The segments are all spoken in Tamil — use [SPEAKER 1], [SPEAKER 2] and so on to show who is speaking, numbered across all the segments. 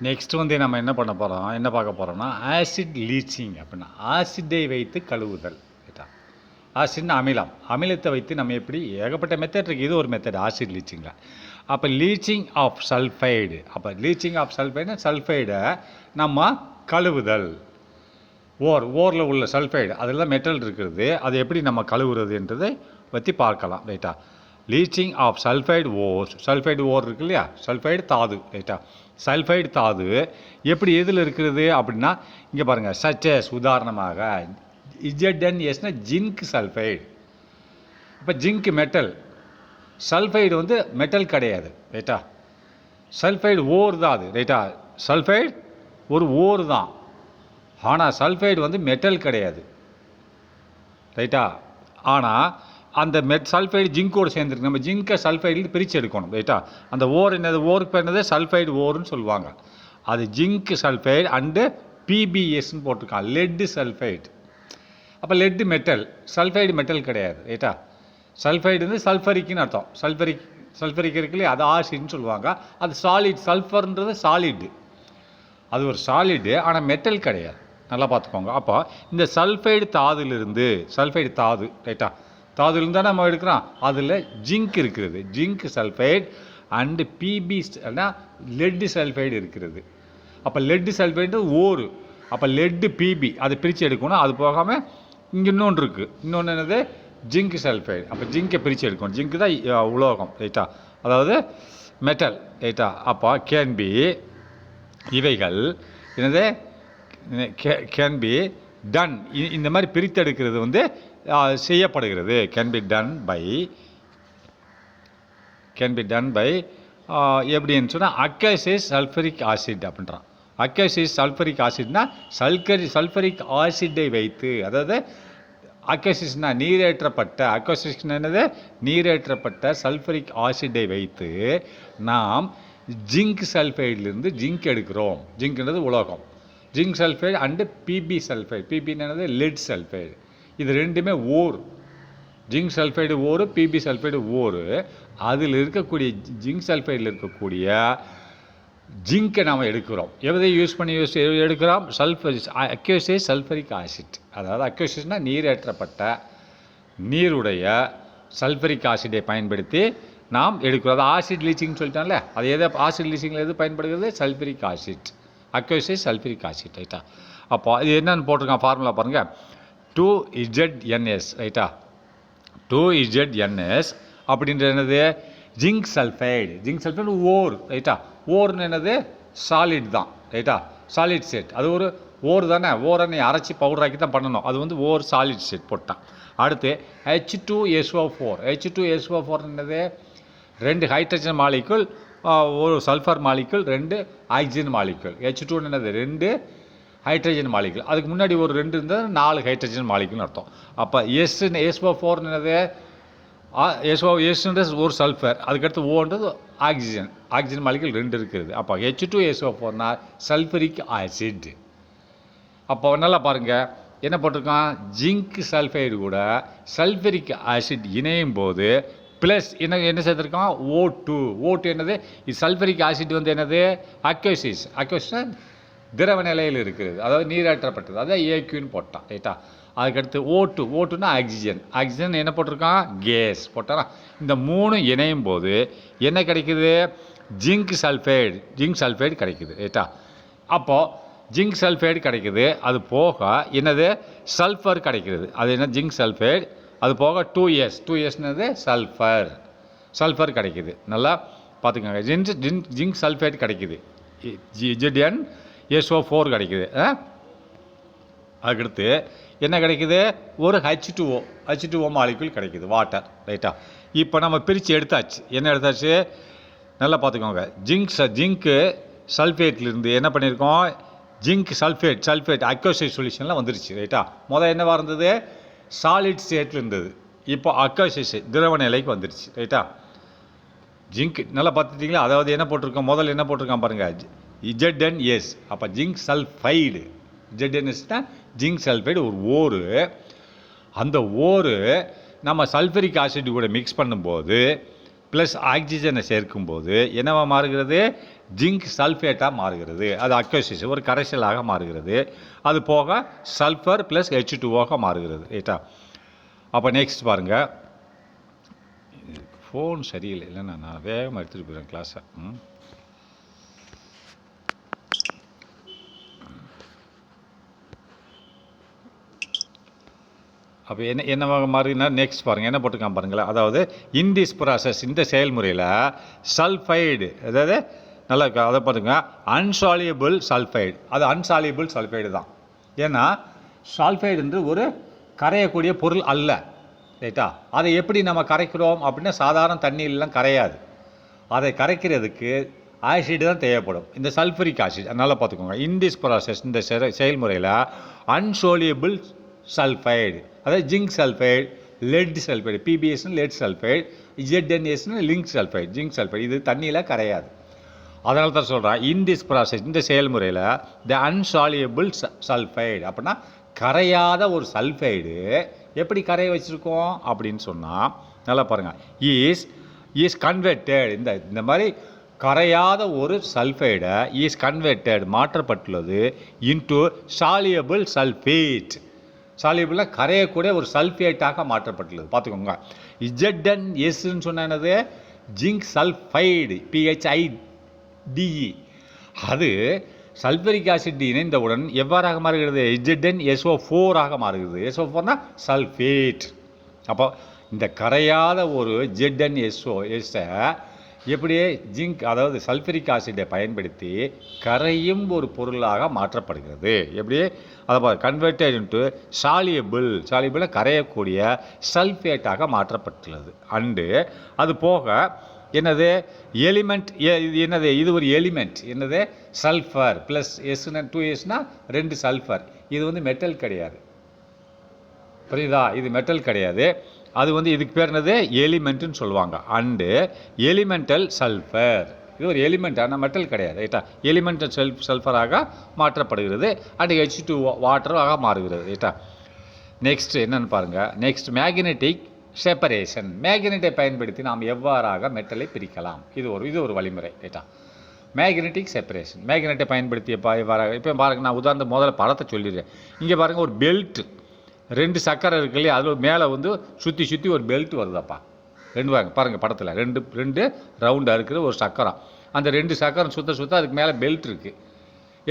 [SPEAKER 1] நெக்ஸ்ட் வந்து நம்ம என்ன பண்ண போகிறோம், என்ன பார்க்க போகிறோம்னா ஆசிட் லீச்சிங். அப்படின்னா ஆசிட்டை வைத்து கழுவுதல். ரைட்டா? ஆசிட்னா அமிலம். அமிலத்தை வைத்து நம்ம எப்படி ஏகப்பட்ட மெத்தட் இருக்குது. இது ஒரு மெத்தட் ஆசிட் லீச்சிங்கில். அப்போ லீச்சிங் ஆஃப் சல்ஃபைடு. அப்போ லீச்சிங் ஆஃப் சல்ஃபைடுனா சல்ஃபைடை நம்ம கழுவுதல். ஓரில் உள்ள சல்ஃபைடு அதில் தான் மெட்டல் இருக்கிறது, அதை எப்படி நம்ம கழுவுறதுன்றதை பற்றி பார்க்கலாம். ரைட்டா? Leaching of sulphide ore. Sulphide ore இருக்கு இல்லையா, சல்ஃபைடு தாது. ரைட்டா? சல்ஃபைடு தாது எப்படி எதில் இருக்கிறது அப்படின்னா இங்கே பாருங்கள், சச்சஸ் உதாரணமாக இஜட்என்எஸ்னா ஜிங்க் சல்ஃபைடு. இப்போ ஜிங்க் மெட்டல், சல்ஃபைடு வந்து மெட்டல் கிடையாது. ரைட்டா? சல்ஃபைடு ஓர் தான் அது. ரைட்டா? சல்ஃபைடு ஒரு ஓர் தான், ஆனால் சல்ஃபைடு வந்து மெட்டல் கிடையாது. ரைட்டா? ஆனால் அந்த சல்ஃபைடு ஜிங்கோடு சேர்ந்துருக்கு. நம்ம ஜிங்கை சல்ஃபைடு பிரித்து எடுக்கணும். ரைட்டா? அந்த ஓர் என்னது, ஓருக்கு என்னது சல்ஃபைடு ஓருன்னு சொல்லுவாங்க. அது ஜிங்க் சல்ஃபைடு அண்டு பிபிஎஸ்ன்னு போட்டிருக்கான், லெட்டு சல்ஃபைடு. அப்போ லெட்டு மெட்டல், சல்ஃபைடு மெட்டல் கிடையாது. ரைட்டா? சல்ஃபைடு வந்து சல்ஃபரிக்குன்னு அர்த்தம். சல்ஃபரிக் இருக்குல்லையே, அது ஆசிட்னு சொல்லுவாங்க. அது சாலிட். சல்ஃபர்ன்றது சாலிடு, அது ஒரு சாலிடு, ஆனால் மெட்டல் கிடையாது. நல்லா பார்த்துக்கோங்க. அப்போ இந்த சல்ஃபைடு தாதுலேருந்து, சல்ஃபைடு தாது. ரைட்டா? தாதுலேருந்து தான் நம்ம எடுக்கிறோம். அதில் ஜிங்க் இருக்கிறது, zinc sulphide and PB lead sulphide இருக்கிறது. அப்போ லெட்டு சல்ஃபைடு ஓரு. அப்போ லெட்டு பிபி அதை பிரித்து எடுக்கணும். அது போகாமல் இங்கே இன்னொன்று இருக்குது, இன்னொன்று என்னது ஜிங்க் சல்ஃபைடு. அப்போ ஜிங்கை பிரித்து எடுக்கணும். ஜிங்க் தான் உலோகம். ரைட்டா? அதாவது மெட்டல். ரைட்டா? அப்போ கேன் பி, இவைகள் என்னது கேன் பி டன். இந்த மாதிரி பிரித்தெடுக்கிறது வந்து செய்யப்படுகிறது. கேன் பி டன் பை எப்படின்னு சொன்னால் அக்வஸஸ் சல்ஃபரிக் ஆசிட் அப்படின்றான். அக்வஸஸ் சல்ஃபரிக் ஆசிட்னா சல்ஃபரிக் ஆசிட்டை வைத்து, அதாவது அக்வஸஸ்னா நீரேற்றப்பட்ட, அக்வஸஸ் என்னது நீரேற்றப்பட்ட சல்ஃபரிக் ஆசிட்டை வைத்து நாம் ஜிங்க் சல்ஃபைட்லேருந்து ஜிங்க் எடுக்கிறோம். ஜிங்க்ன்றது உலோகம். Zinc sulphide and PB sulphide. பிபின்னு லெட் சல்ஃபைடு. இது ரெண்டுமே ore. Zinc sulphide ore, PB sulphide ore. அதில் இருக்கக்கூடிய ஜிங்க் சல்ஃபைடில் இருக்கக்கூடிய ஜிங்கை நாம் எடுக்கிறோம். எதை யூஸ் பண்ணி எடுக்கிறோம்? அக்வஸஸ் சல்ஃபரிக் ஆசிட். அதாவது அக்வஸஸ்னால் நீரேற்றப்பட்ட நீருடைய சல்ஃபரிக் ஆசிட்டை பயன்படுத்தி நாம் எடுக்கிறோம். அது ஆசிட் லீச்சிங்னு சொல்லிட்டான்ல, அது எதை ஆசிட் லீச்சிங்கில் எது பயன்படுகிறது? Sulphuric acid, aqueous sulphuric acid. ரைட்டா? அப்போ இது என்னென்னு போட்டிருக்கான் ஃபார்முலா பாருங்கள், 2ZNS. ரைட்டா? 2ZNS அப்படின்றது என்னது? Zinc sulphide. ஜிங்க் சல்ஃபைடு ஓர். ரைட்டா? ஓர்னு என்னது சாலிட் தான். ரைட்டா? Solid set. அது ஒரு ஓர் தானே, ஓரை நீ அரைச்சி பவுடராக்கி தான் பண்ணணும். அது வந்து ஓர் சாலிட் செட் போட்டான். அடுத்து H2SO4. H2SO4 என்னது? 2 ஹைட்ரஜன் மாலிகுல், ஒரு sulphur molecule, 2 oxygen molecule. H2 என்னது? 2 ஹைட்ரஜன் மாலிகுல். அதுக்கு முன்னாடி ஒரு 2 இருந்தால் 4 ஹைட்ரஜன் மாலிகுல்னு அர்த்தம். அப்போ SO4 என்னது? எஸ்ன்றது ஒரு சல்ஃபர், அதுக்கடுத்து ஓன்றது ஆக்சிஜன். ஆக்சிஜன் மாலிகுல் 2 இருக்குது. அப்போ H2SO4னா சல்ஃபரிக் ஆசிட். அப்போ நல்லா பாருங்கள், என்ன போட்டிருக்கான்? ஜிங்க் சல்ஃபைடு கூட சல்ஃபரிக் ஆசிட் இணையும் போது ப்ளஸ் என்ன சேர்த்துருக்கான்? O2 என்னது? இது சல்ஃபரிக் ஆசிட் வந்து என்னது? அக்வஸஸ் திரவ நிலையில் இருக்கிறது, அதாவது நீராற்றப்பட்டது, அதான் ஏக்யூன்னு போட்டான். ரைட்டா? அதுக்கடுத்து ஓட்டுனா ஆக்சிஜன் என்ன போட்டிருக்கான்? கேஸ் போட்டானா? இந்த 3 இணையும் போது என்ன கிடைக்குது? ஜிங்க் சல்ஃபைடு கிடைக்குது. ரைட்டா? அப்போது ஜிங்க் சல்ஃபைடு கிடைக்குது. அது போக என்னது? சல்ஃபர் கிடைக்கிறது. அது என்ன? Zinc sulphide. அது போக 2Sன்னது சல்ஃபர் கிடைக்குது. நல்லா பார்த்துக்கோங்க. ஜிங்க் சல்ஃபைடு கிடைக்குது, ZnSO4 கிடைக்குது. அதுக்கடுத்து என்ன கிடைக்குது? ஒரு H2O மாலிகுல் கிடைக்குது, வாட்டர். ரைட்டா? இப்போ நம்ம பிரித்து எடுத்தாச்சு. என்ன எடுத்தாச்சு? நல்லா பார்த்துக்கோங்க. ஜிங்க்கு சல்ஃபேட்லேருந்து என்ன பண்ணியிருக்கோம்? ஜிங்க் சல்ஃபேட் அக்வஸஸ் சொல்யூஷனில் வந்துருச்சு. ரைட்டா? முதல் என்னவாக இருந்தது? சாலிட் ஸ்டேட்டில் இருந்தது. இப்போ அக்வஸஸ் திரவ நிலைக்கு வந்துருச்சு. ரைட்டா? ஜிங்க் நல்லா பார்த்துட்டிங்களா? அதாவது என்ன போட்டிருக்கோம்? முதல்ல என்ன போட்டிருக்கான் பாருங்கள், ZnS. அப்போ ஜிங்க் சல்ஃபைடு. ZnSனா ஜிங்க் சல்ஃபைடு ஒரு ஓர். அந்த ஓர் நம்ம சல்ஃபரிக் ஆசிட் கூட மிக்ஸ் பண்ணும்போது ப்ளஸ் ஆக்சிஜனை சேர்க்கும்போது என்னவா மாறுகிறது? ஜிங்க் சல்ஃபேட்டாக மாறுகிறது. அது அக்வசிஸ் ஒரு கரைசலாக மாறுகிறது. அது போக சல்ஃபர் ப்ளஸ் H2O மாறுகிறது. ரைட்டா? அப்போ நெக்ஸ்ட் பாருங்கள். ஃபோன் சரியில்லை, இல்லைன்னா நான் வேகமாக எடுத்துகிட்டு போயிடுறேன் கிளாஸை. அப்போ என்ன மாறுதுன்னா நெக்ஸ்ட் பாருங்கள், என்ன போட்டுக்காம பாருங்களேன். அதாவது இன் திஸ் ப்ராசஸ், இந்த செயல்முறையில் சல்ஃபைடு, அதாவது நல்லா அதை பாருங்க, அன்சாலியபிள் சல்ஃபைடு. அது அன்சாலியபிள் சல்ஃபைடு தான். ஏன்னா சல்ஃபைடுன்றது ஒரு கரையக்கூடிய பொருள் அல்ல. ரைட்டா? அதை எப்படி நம்ம கரைக்கிறோம் அப்படின்னா சாதாரண தண்ணீர்லாம் கரையாது. அதை கரைக்கிறதுக்கு ஆசிட் தான் தேவைப்படும், இந்த சல்ஃபரிக் ஆசிட். நல்லா பார்த்துக்கோங்க. இன் திஸ் ப்ராசஸ், இந்த செயல்முறையில் அன்சோலியபிள் சல்ஃபைடு, அதாவது ஜிங்க் சல்ஃபைடு, லெட் சல்ஃபைடு, பிபிஎஸ்னு லெட் சல்ஃபைடு, ZnSனு லிங்க் சல்ஃபைடு, ஜிங்க் சல்ஃபைடு. இது தண்ணியில் கரையாது. அதனால தான் சொல்கிறேன் இன் திஸ் ப்ராசஸ், இந்த செயல்முறையில் த அன்சாலியபிள் சல்ஃபைடு அப்படின்னா கரையாத ஒரு சல்ஃபைடு எப்படி கரைய வச்சுருக்கோம் அப்படின்னு சொன்னால் நல்லா பாருங்கள். இஸ் கன்வெர்டட், இந்த மாதிரி கரையாத ஒரு சல்ஃபைடை இஸ் கன்வெர்டட் மாற்றப்பட்டுள்ளது இன்டு சாலியபிள் சல்ஃபேட். சாலியபிளாக கரையக்கூடிய ஒரு சல்ஃபேட்டாக மாற்றப்பட்டுள்ளது. பார்த்துக்கோங்க. ZnSன்னு சொன்ன என்னது? Zinc sulphide, PHIDE. அது சல்ஃபரிக் ஆசிட் இணைந்தவுடன் எவ்வாறாக மாறுகிறது? ZnSO4 ஆக மாறுகிறது. SO4னா சல்ஃபேட். அப்போ இந்த கரையாத ஒரு ZnSOSஐ எப்படியே ஜிங்க், அதாவது சல்ஃபரிக் ஆசிடை பயன்படுத்தி கரையும் ஒரு பொருளாக மாற்றப்படுகிறது. எப்படி? அதை கன்வெர்டட் இன்டு சாலியபிளாக கரையக்கூடிய சல்ஃபேட்டாக மாற்றப்பட்டுள்ளது. அண்டு அது போக என்னது? எலிமெண்ட். என்னது? இது ஒரு எலிமெண்ட். என்னது? சல்ஃபர் ப்ளஸ் எஸ்னா 2Sனா 2 சல்ஃபர். இது வந்து மெட்டல் கிடையாது. புரியுதா? இது மெட்டல் கிடையாது. அது வந்து இதுக்கு பேர் என்னது? எலிமெண்ட்டுன்னு சொல்லுவாங்க. அண்டு எலிமெண்டல் சல்ஃபர், இது ஒரு எலிமெண்ட், ஆனால் மெட்டல் கிடையாது. ரைட்டா? எலிமெண்டல் சல்ஃபராக மாற்றப்படுகிறது. அண்டு H2O வாட்டராக மாறுகிறது. ரைட்டா? நெக்ஸ்ட் என்னென்னு பாருங்கள். Next magnetic separation. மேக்னெட்டை பயன்படுத்தி நாம் எவ்வாறாக மெட்டலை பிரிக்கலாம், இது ஒரு வழிமுறை. ரைட்டா? Magnetic separation. மேக்னெட்டை பயன்படுத்தி எவ்வாறாக, இப்போ பாருங்கள், நான் உதாரணம் முதல்ல படத்தை சொல்லிடுறேன். இங்கே பாருங்கள், ஒரு பெல்ட், 2 சக்கரை இருக்கு இல்லையா, அதில் மேலே வந்து சுற்றி ஒரு பெல்ட் வருதாப்பா. பாருங்கள் படத்தில் ரெண்டு ரவுண்டாக இருக்கிற ஒரு சக்கரம். அந்த 2 சக்கரம் சுற்ற அதுக்கு மேலே பெல்ட் இருக்குது.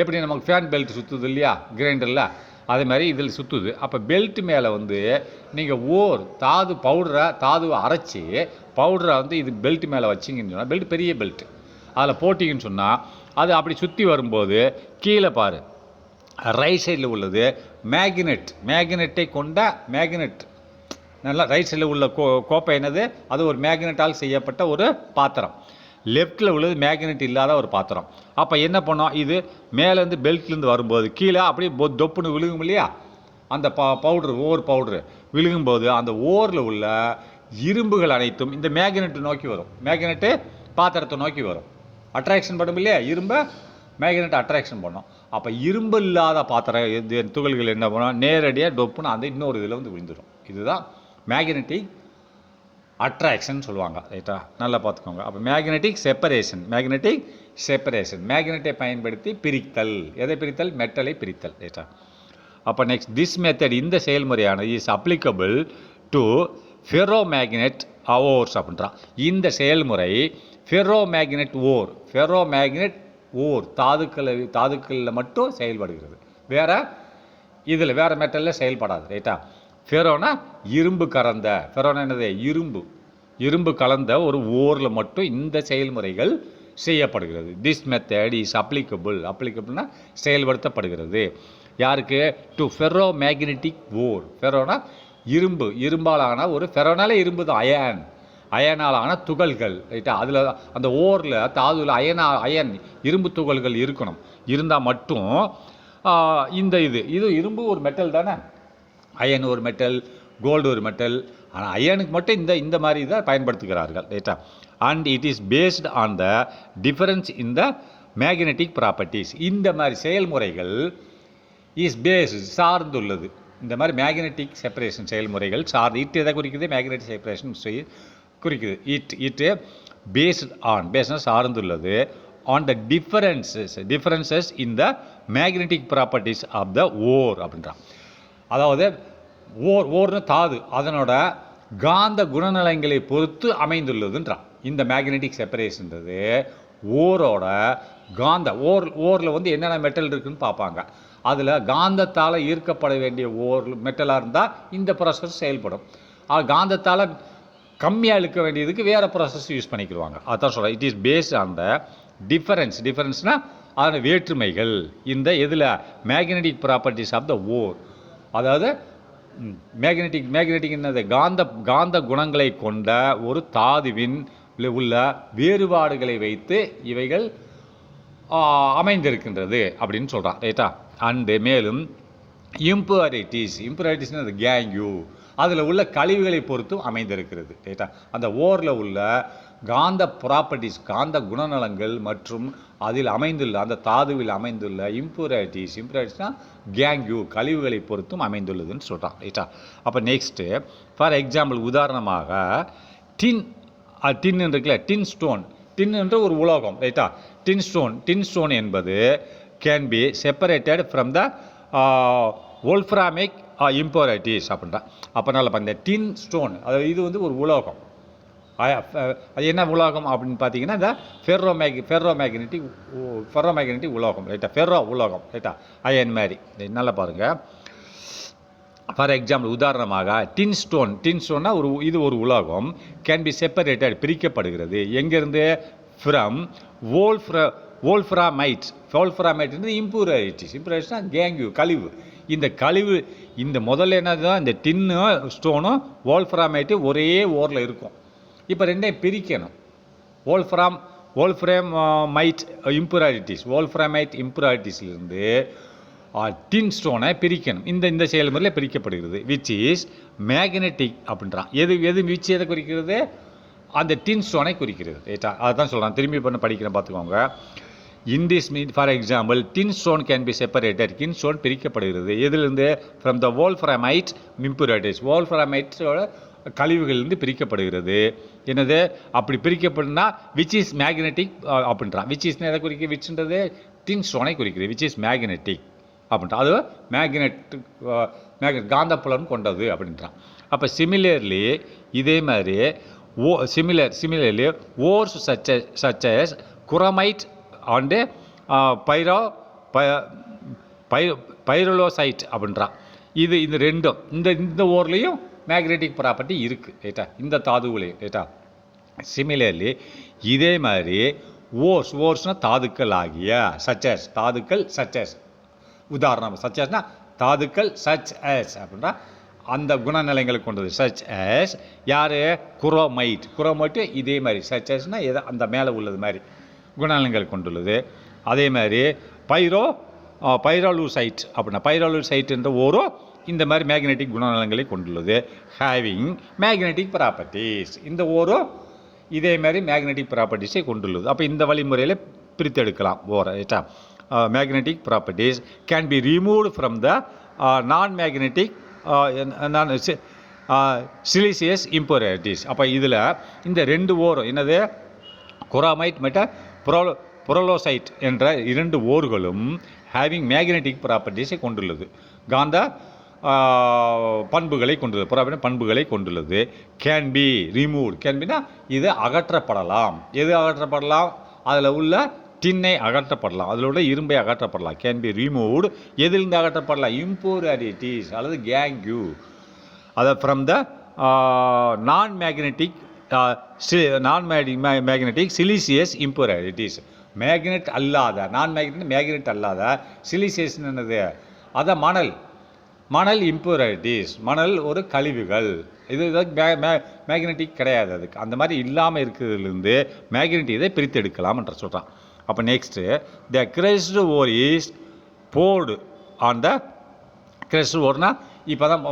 [SPEAKER 1] எப்படி நமக்கு ஃபேன் பெல்ட் சுற்றுது இல்லையா கிரைண்டரில், அதே மாதிரி இதில் சுற்றுது. அப்போ பெல்ட் மேலே வந்து நீங்கள் தாதுவை அரைச்சி பவுடரை வந்து இது பெல்ட் மேலே வச்சிங்கன்னு சொன்னால், பெல்ட் பெரிய பெல்ட், அதில் போட்டிங்கன்னு சொன்னால் அது அப்படி சுற்றி வரும்போது கீழே பாரு, ரைட் சைடில் உள்ளது மேக்னெட்டை கொண்ட மேக்னெட். நல்லா ரைட் சைடில் உள்ள கோப்பை என்னது? அது ஒரு மேக்னெட்டால் செய்யப்பட்ட ஒரு பாத்திரம். லெஃப்டில் உள்ளது மேக்னெட் இல்லாத ஒரு பாத்திரம். அப்போ என்ன பண்ணோம்? இது மேலேருந்து பெல்ட்லேருந்து வரும்போது கீழே அப்படியே தொப்புன்னு விழுகும் இல்லையா, அந்த ஓர் பவுட்ரு விழுகும்போது அந்த ஓரில் உள்ள இரும்புகள் அனைத்தும் இந்த மேக்னெட்டை நோக்கி வரும். மேக்னெட்டு பாத்திரத்தை நோக்கி வரும். அட்ராக்ஷன் பண்ணும் இல்லையா, இரும்பை மேக்னெட் அட்ராக்ஷன் பண்ணோம். அப்போ இரும்பு இல்லாத பாத்திரம் துகள்கள் என்ன பண்ணோம்? நேரடியாக டொப்புன்னு அந்த இன்னொரு இதில் வந்து விழுந்துடும். இதுதான் மேக்னெட்டிக் அட்ராக்ஷன் சொல்லுவாங்க. ரைட்டா? நல்லா பார்த்துக்கோங்க. அப்போ மேக்னெட்டிக் செப்பரேஷன், மேக்னெட்டை பயன்படுத்தி பிரித்தல். எதை பிரித்தல்? மெட்டலை பிரித்தல். ரைட்டா? அப்போ நெக்ஸ்ட், திஸ் மெத்தட், இந்த செயல்முறையானது is applicable to ferro magnet ores அப்படின்றான். இந்த செயல்முறை ஃபெரோ மேக்னெட் ஓர் தாதுக்களில் மட்டும் செயல்படுகிறது. வேறு மெட்டலில் செயல்படாது. ரைட்டா? ஃபெரோனா இரும்பு கலந்த, ஃபெரோனா என்னது? இரும்பு கலந்த ஒரு ஓரில் மட்டும் இந்த செயல்முறைகள் செய்யப்படுகிறது. திஸ் மெத்தட் இஸ் அப்ளிகபிள்னா செயல்படுத்தப்படுகிறது. யாருக்கு? டு ஃபெரோ மேக்னெட்டிக் ஓர். ஃபெரோனா இரும்பாலான ஒரு, ஃபெரோனாலே இரும்பு தான், அயனாலான துகள்கள். ரைட்டா? அதில் அந்த ஓரில் தாதுவில் அயன் இரும்பு துகள்கள் இருந்தால் மட்டும் இந்த இது இரும்பு ஒரு மெட்டல் தானே, அயன் ஒரு மெட்டல், கோல்டு ஒரு மெட்டல். ஆனால் அயனுக்கு மட்டும் இந்த மாதிரி தான் பயன்படுத்துகிறார்கள். ரைட்டா? And it is based on the difference in the magnetic properties. இந்த மாதிரி செயல்முறைகள் சார்ந்துள்ளது. இந்த மாதிரி மேக்னெட்டிக் செப்பரேஷன் செயல்முறைகள் சார்ந்து எதை குறிக்குது? மேக்னெட்டிக் செப்பரேஷன் குறிக்குது. பேஸ்ட் ஆன், சார்ந்துள்ளது on the differences in the magnetic properties of the ore அப்படின்றான். அதாவது ஓர்னு தாது அதனோட காந்த குணநலங்களை பொறுத்து அமைந்துள்ளதுன்றான். இந்த மேக்னெட்டிக் செப்பரேஷன்றது ஓரோட ஓரில் வந்து என்னென்ன மெட்டல் இருக்குதுன்னு பார்ப்பாங்க. அதில் காந்தத்தால் ஈர்க்கப்பட வேண்டிய மெட்டலாக இருந்தால் இந்த ப்ராசஸ் செயல்படும். காந்தத்தால் கம்மியாக இழுக்க வேண்டியதுக்கு வேறு ப்ராசஸ் யூஸ் பண்ணிக்கிடுவாங்க. அதான் சொல்கிறேன், it is based on the டிஃபரன்ஸ்னால் அதோட வேற்றுமைகள் இந்த இதில் magnetic properties of the ore. அதாவது மேக்னெட்டிக் என்னது காந்த குணங்களை கொண்ட ஒரு தாதுவின் உள்ள வேறுபாடுகளை வைத்து இவைகள் அமைந்திருக்கின்றது அப்படின்னு சொல்கிறான், ரைட்டா. அண்டு மேலும் இம்புரிட்டிஸ்னு கேங்யூ அதில் உள்ள கழிவுகளை பொறுத்தும் அமைந்திருக்கிறது, ரைட்டா. அந்த ஓரில் உள்ள காந்த ப்ராப்பர்ட்டிஸ் காந்த குணநலங்கள் மற்றும் அதில் அமைந்துள்ள அந்த தாதுவில் அமைந்துள்ள இம்புரிட்டிஸ்னால் கேங்யூ கழிவுகளை பொறுத்தும் அமைந்துள்ளதுன்னு சொல்கிறான், ரைட்டா. அப்போ நெக்ஸ்ட்டு ஃபார் எக்ஸாம்பிள் உதாரணமாக டின் இருக்குல்ல, டின் என்ற ஒரு உலோகம், ரைட்டா. டின் ஸ்டோன் என்பது can be separated from the wolframic impurities அப்படின்றா. அப்போ நல்லா இந்த டின் ஸ்டோன் அது இது வந்து ஒரு உலோகம். அது என்ன உலோகம் அப்படின்னு பார்த்தீங்கன்னா இந்த ஃபெர்ரோமேக்னெட்டிக் உலோகம், ரைட்டா. உலோகம், ரைட்டா. அயன் மாதிரி நல்லா பாருங்கள். ஃபார் எக்ஸாம்பிள் உதாரணமாக டின் ஸ்டோன்னா இது ஒரு உலோகம் கேன் பி செப்பரேட்டட் பிரிக்கப்படுகிறது எங்கேருந்து ஃப்ரம் வோல்ஃப்ராமைட் இம்புரிட்டிஸ்னா கேங்யூ கழிவு. இந்த கழிவு இந்த முதல்ல என்னதுதான் இந்த டின்னு ஸ்டோனும் வோல்ஃப்ராமைட்டு ஒரே ஓரில் இருக்கும். இப்போ ரெண்டையும் பிரிக்கணும். வோல்ஃப்ராமைட் இம்புரிட்டிஸ்லேருந்து டின் ஸ்டோனை பிரிக்கணும். இந்த செயல்முறையில் பிரிக்கப்படுகிறது விச் இஸ் மேக்னெட்டிக் அப்படின்றான். விச் எதை குறிக்கிறது? அந்த டின் ஸ்டோனை குறிக்கிறது, ரைட்டா. அதுதான் சொல்கிறான், திரும்பி படிக்கிறேன் பார்த்துக்கோங்க. In this for example tin stone can be separated. Tin stone பிரிக்கப்படுகிறது எதிலிருந்து? ஃப்ரம் த வோல்ஃப்ராமைட் இம்புரிட்டிஸ் வோல்ஃப்ராமைட்டோட கழிவுகளிலிருந்து பிரிக்கப்படுகிறது. என்னது அப்படி பிரிக்கப்படுனா விச் இஸ் மேக்னெட்டிக் அப்படின்றான். விச் இஸ் எதை குறிக்க? விச்ன்றது டின் ஸ்டோனை குறிக்கிறது. விச் இஸ் மேக்னெட்டிக் அப்படின்றான். அது மேக்னெட் காந்தப்புலம் கொண்டது அப்படின்றான். அப்போ சிமிலர்லி இதே மாதிரி similarly ores such as chromite and pyrolusite அப்படின்றான். இது ரெண்டும் இந்த ஓர்லேயும் மேக்னெட்டிக் ப்ராப்பர்ட்டி இருக்குது, ரைட்டா. இந்த தாதுவுலையும், ரைட்டா. சிமிலர்லி இதே மாதிரி ஓர்ஸ்னால் தாதுக்கள் ஆகிய தாதுக்கள் சச்சஸ் உதாரணம் சச்சஸ்னா தாதுக்கள் சச் ஆஸ் அப்படின்னா அந்த குணநிலைகளை கொண்டது. சச் ஆஸ் யார்? குரோமைட்டு இதே மாதிரி சச் ஆஸ்னா எதை அந்த மேலே உள்ளது மாதிரி குணநிலைகள் கொண்டுள்ளது. அதே மாதிரி பைரோலூசைட் அப்படின்னா பைரோலூசைட் என்ற ஓரோ இந்த மாதிரி மேக்னெட்டிக் குணநலங்களை கொண்டுள்ளது. ஹேவிங் மேக்னெட்டிக் ப்ராப்பர்ட்டிஸ் இந்த ஓரோ இதே மாதிரி மேக்னெட்டிக் ப்ராப்பர்ட்டிஸை கொண்டுள்ளது. அப்போ இந்த வழிமுறையில் பிரித்தெடுக்கலாம் ஓரை, ரைட்டா. Magnetic properties can be removed from the non-magnetic siliceous impurities. அப்போ இதில் இந்த ரெண்டு ஓரும் என்னது? குரோமைட் மற்றும் புரோலோசைட் என்ற இரண்டு ஓர்களும் ஹேவிங் மேக்னெட்டிக் ப்ராப்பர்ட்டிஸை கொண்டுள்ளது, காந்த பண்புகளை கொண்டுள்ளது. Can be removed. கேன்பினா இது அகற்றப்படலாம். எது அகற்றப்படலாம்? அதில் உள்ள டின்னை அகற்றப்படலாம், அதில் உள்ள இரும்பை அகற்றப்படலாம். Can be removed. எதிலிருந்து அகற்றப்படலாம்? இம்புரிட்டிஸ் அல்லது கேங்யூ. அதை ஃப்ரம் த நான்-மேக்னெட்டிக் சிலிசியஸ் இம்புரிட்டிஸ். மேக்னெட் அல்லாத மேக்னெட் அல்லாத சிலிசியஸ் என்னது? அதை மணல் இம்புரிட்டிஸ். மணல் ஒரு கழிவுகள். இது மேக்னெட்டிக் கிடையாது. அதுக்கு அந்த மாதிரி இல்லாமல் இருக்கிறதுலேருந்து மேக்னெட்டிக் இதை பிரித்து எடுக்கலாம் என்று சொல்கிறான். அப்போ next the crushed ore is poured on the crushed ஓர்னா இப்போ தான்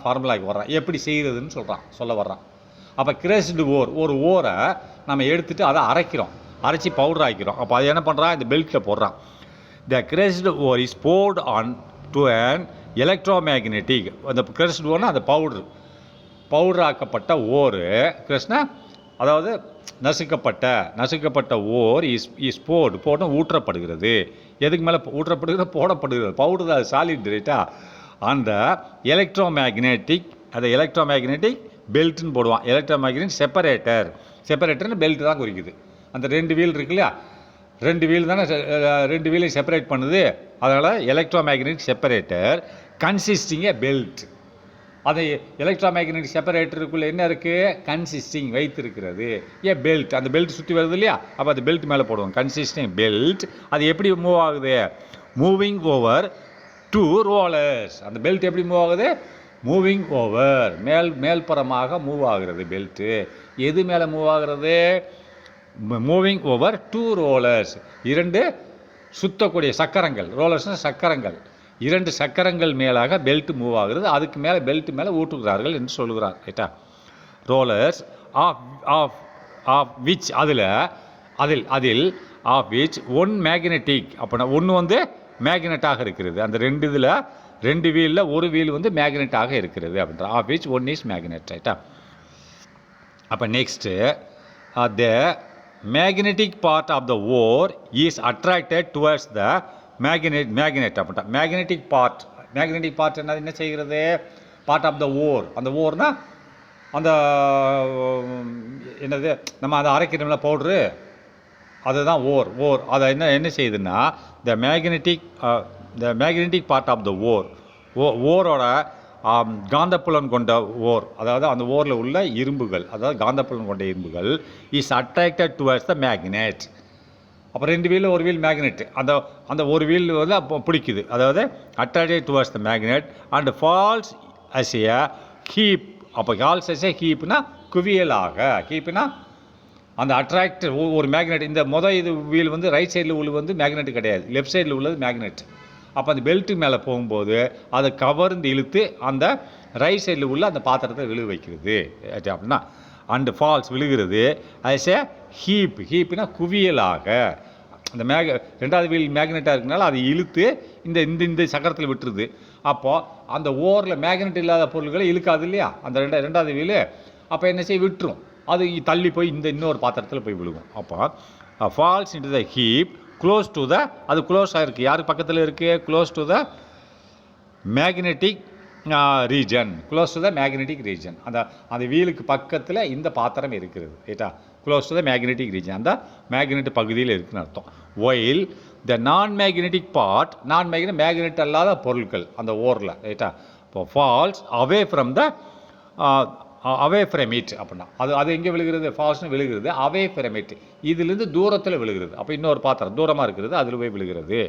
[SPEAKER 1] ஃபார்முலாக்கு வர்றான், எப்படி செய்கிறதுன்னு சொல்ல வர்றான். அப்போ கிரஸ்டு ஒரு ஓரை நம்ம எடுத்துகிட்டு அதை அரைச்சி பவுடர் ஆக்கிறோம். அப்போ அது என்ன பண்ணுறான்? இந்த பெல்ட்டில் போடுறான். The crushed ore is poured on to an electromagnetic. அந்த கிரஸ்டு ஓர்னா அந்த பவுடர் ஆக்கப்பட்ட ஓர் கிரஸ்னா அதாவது நசுக்கப்பட்ட ஓர் இஸ் போட்டு ஊற்றப்படுகிறது. எதுக்கு மேலே ஊற்றப்படுகிறது? போடப்படுகிறது. பவுடர் அது சாலிட் ரைட்டா. அந்த எலக்ட்ரோமேக்னெட்டிக் பெல்ட்னு போடுவான். எலக்ட்ரோமேக்னெட்டிக் செப்பரேட்டர்னு பெல்ட் தான் குறிக்குது. அந்த 2 வீல் இருக்கு இல்லையா, 2 வீல் தானே 2 வீலையும் செப்பரேட் பண்ணுது. அதனால் எலக்ட்ரோமேக்னெட்டிக் செப்பரேட்டர் கன்சிஸ்டிங் எ பெல்ட். அது எலக்ட்ரோமேக்னெட்டிக் செப்பரேட்டருக்குள்ளே என்ன இருக்குது? கன்சிஸ்டிங் வைத்திருக்கிறது ஏ பெல்ட். அந்த பெல்ட் சுற்றி வருது இல்லையா, அப்போ அது பெல்ட் மேலே போடுவோம். Consisting belt. அது எப்படி மூவ் ஆகுது? Moving over 2 rollers. அந்த பெல்ட் எப்படி மூவ் ஆகுது? மூவிங் ஓவர், மேல்புறமாக மூவ் ஆகிறது பெல்ட்டு. எது மேலே மூவ் ஆகிறது? Moving over 2 rollers. 2 சுத்தக்கூடிய சக்கரங்கள். ரோலர்ஸ்னால் சக்கரங்கள். 2 சக்கரங்கள் மேலாக பெல்ட் மூவ் ஆகுறது. அதுக்கு மேலே பெல்ட் மேலே ஊட்டுகிறார்கள் என்று சொல்லுகிறார் ரைட்டா. ரோலர்ஸ் ஆஃப் விச் அதில் ஆஃப் விச் ஒன் மேக்னெட்டிக். அப்படின்னா ஒன்று மேக்னெட்டாக இருக்கிறது. அந்த 2 வீலில் ஒரு வீல் மேக்னெட்டாக இருக்கிறது அப்படின்ற. Of which one is magnet ரைட்டா. அப்போ next the magnetic part of the ore is attracted towards the magnet அப்படின்ட்டா. மேக்னெட்டிக் பார்ட் என்ன செய்கிறது? Part of the ore. அந்த ஓர்னா அந்த என்னது, நம்ம அதை அரைக்கிறோம்ல பவுட்ரு, அதுதான் ஓர். அதை என்ன செய்யுதுன்னா the magnetic part of the ஓரோட காந்தப்புலன் கொண்ட ஓர், அதாவது அந்த ஓரில் உள்ள இரும்புகள், அதாவது காந்தப்புலன் கொண்ட இரும்புகள் is attracted towards the magnet. அப்போ 2 வீலில் ஒரு வீல் மேக்னெட். அந்த ஒரு வீல் அப்போ பிடிக்குது, அதாவது attracted towards the magnet and falls as a heap. அப்போ ஃபால்ஸ் அஸ் எ ஹீப்னா குவியலாக. ஹீப்னா அந்த அட்ராக்ட் ஒரு மேக்னெட். இந்த இது வீல் ரைட் சைடில் உள்ள மேக்னெட் கிடையாது, லெஃப்ட் சைடில் உள்ளது மேக்னெட். அப்போ அந்த பெல்ட்டு மேலே போகும்போது அதை கவர்ந்து இழுத்து அந்த ரைட் சைடில் உள்ள அந்த பாத்திரத்தை விழு வைக்கிறது அப்படின்னா. அண்டு ஃபால்ஸ் விழுகிறது ஆஸ் எ ஹீப்னா குவியலாக. அந்த 2வது வீல் மேக்னெட்டாக இருக்கனால அதை இழுத்து இந்த சக்கரத்தில் விட்டுருது. அப்போது அந்த ஓரில் மேக்னெட் இல்லாத பொருள்களை இழுக்காது இல்லையா அந்த 2வது வீலு. அப்போ என்ன செய்ய விட்டுரும், அது தள்ளி போய் இன்னொரு பாத்திரத்தில் போய் விழுகும். அப்போ falls into the heap close to the, அது க்ளோஸ் ஆகிருக்கு. யாருக்கு பக்கத்தில் இருக்குது? Close to the magnetic region. Close to the magnetic region. அந்த வீலுக்கு பக்கத்தில் இந்த பாத்திரம் இருக்கிறது ரைட்டா. Close to the magnetic region, அந்த மேக்னெட் பகுதியில் இருக்குதுன்னு அர்த்தம். ஒயில் த நான் மேக்னெட் அல்லாத பொருட்கள் அந்த ஓரில் ரைட்டா. இப்போ ஃபால்ஸ் அவே ஃப்ரம் இட் அப்படின்னா அது எங்கே விழுகிறது? ஃபால்ஸ்னு விழுகிறது அவே ஃப்ரம் இட். இதுலேருந்து தூரத்தில் விழுகிறது. அப்போ இன்னொரு பாத்திரம் தூரமாக இருக்கிறது, அதில் போய் விழுகிறது.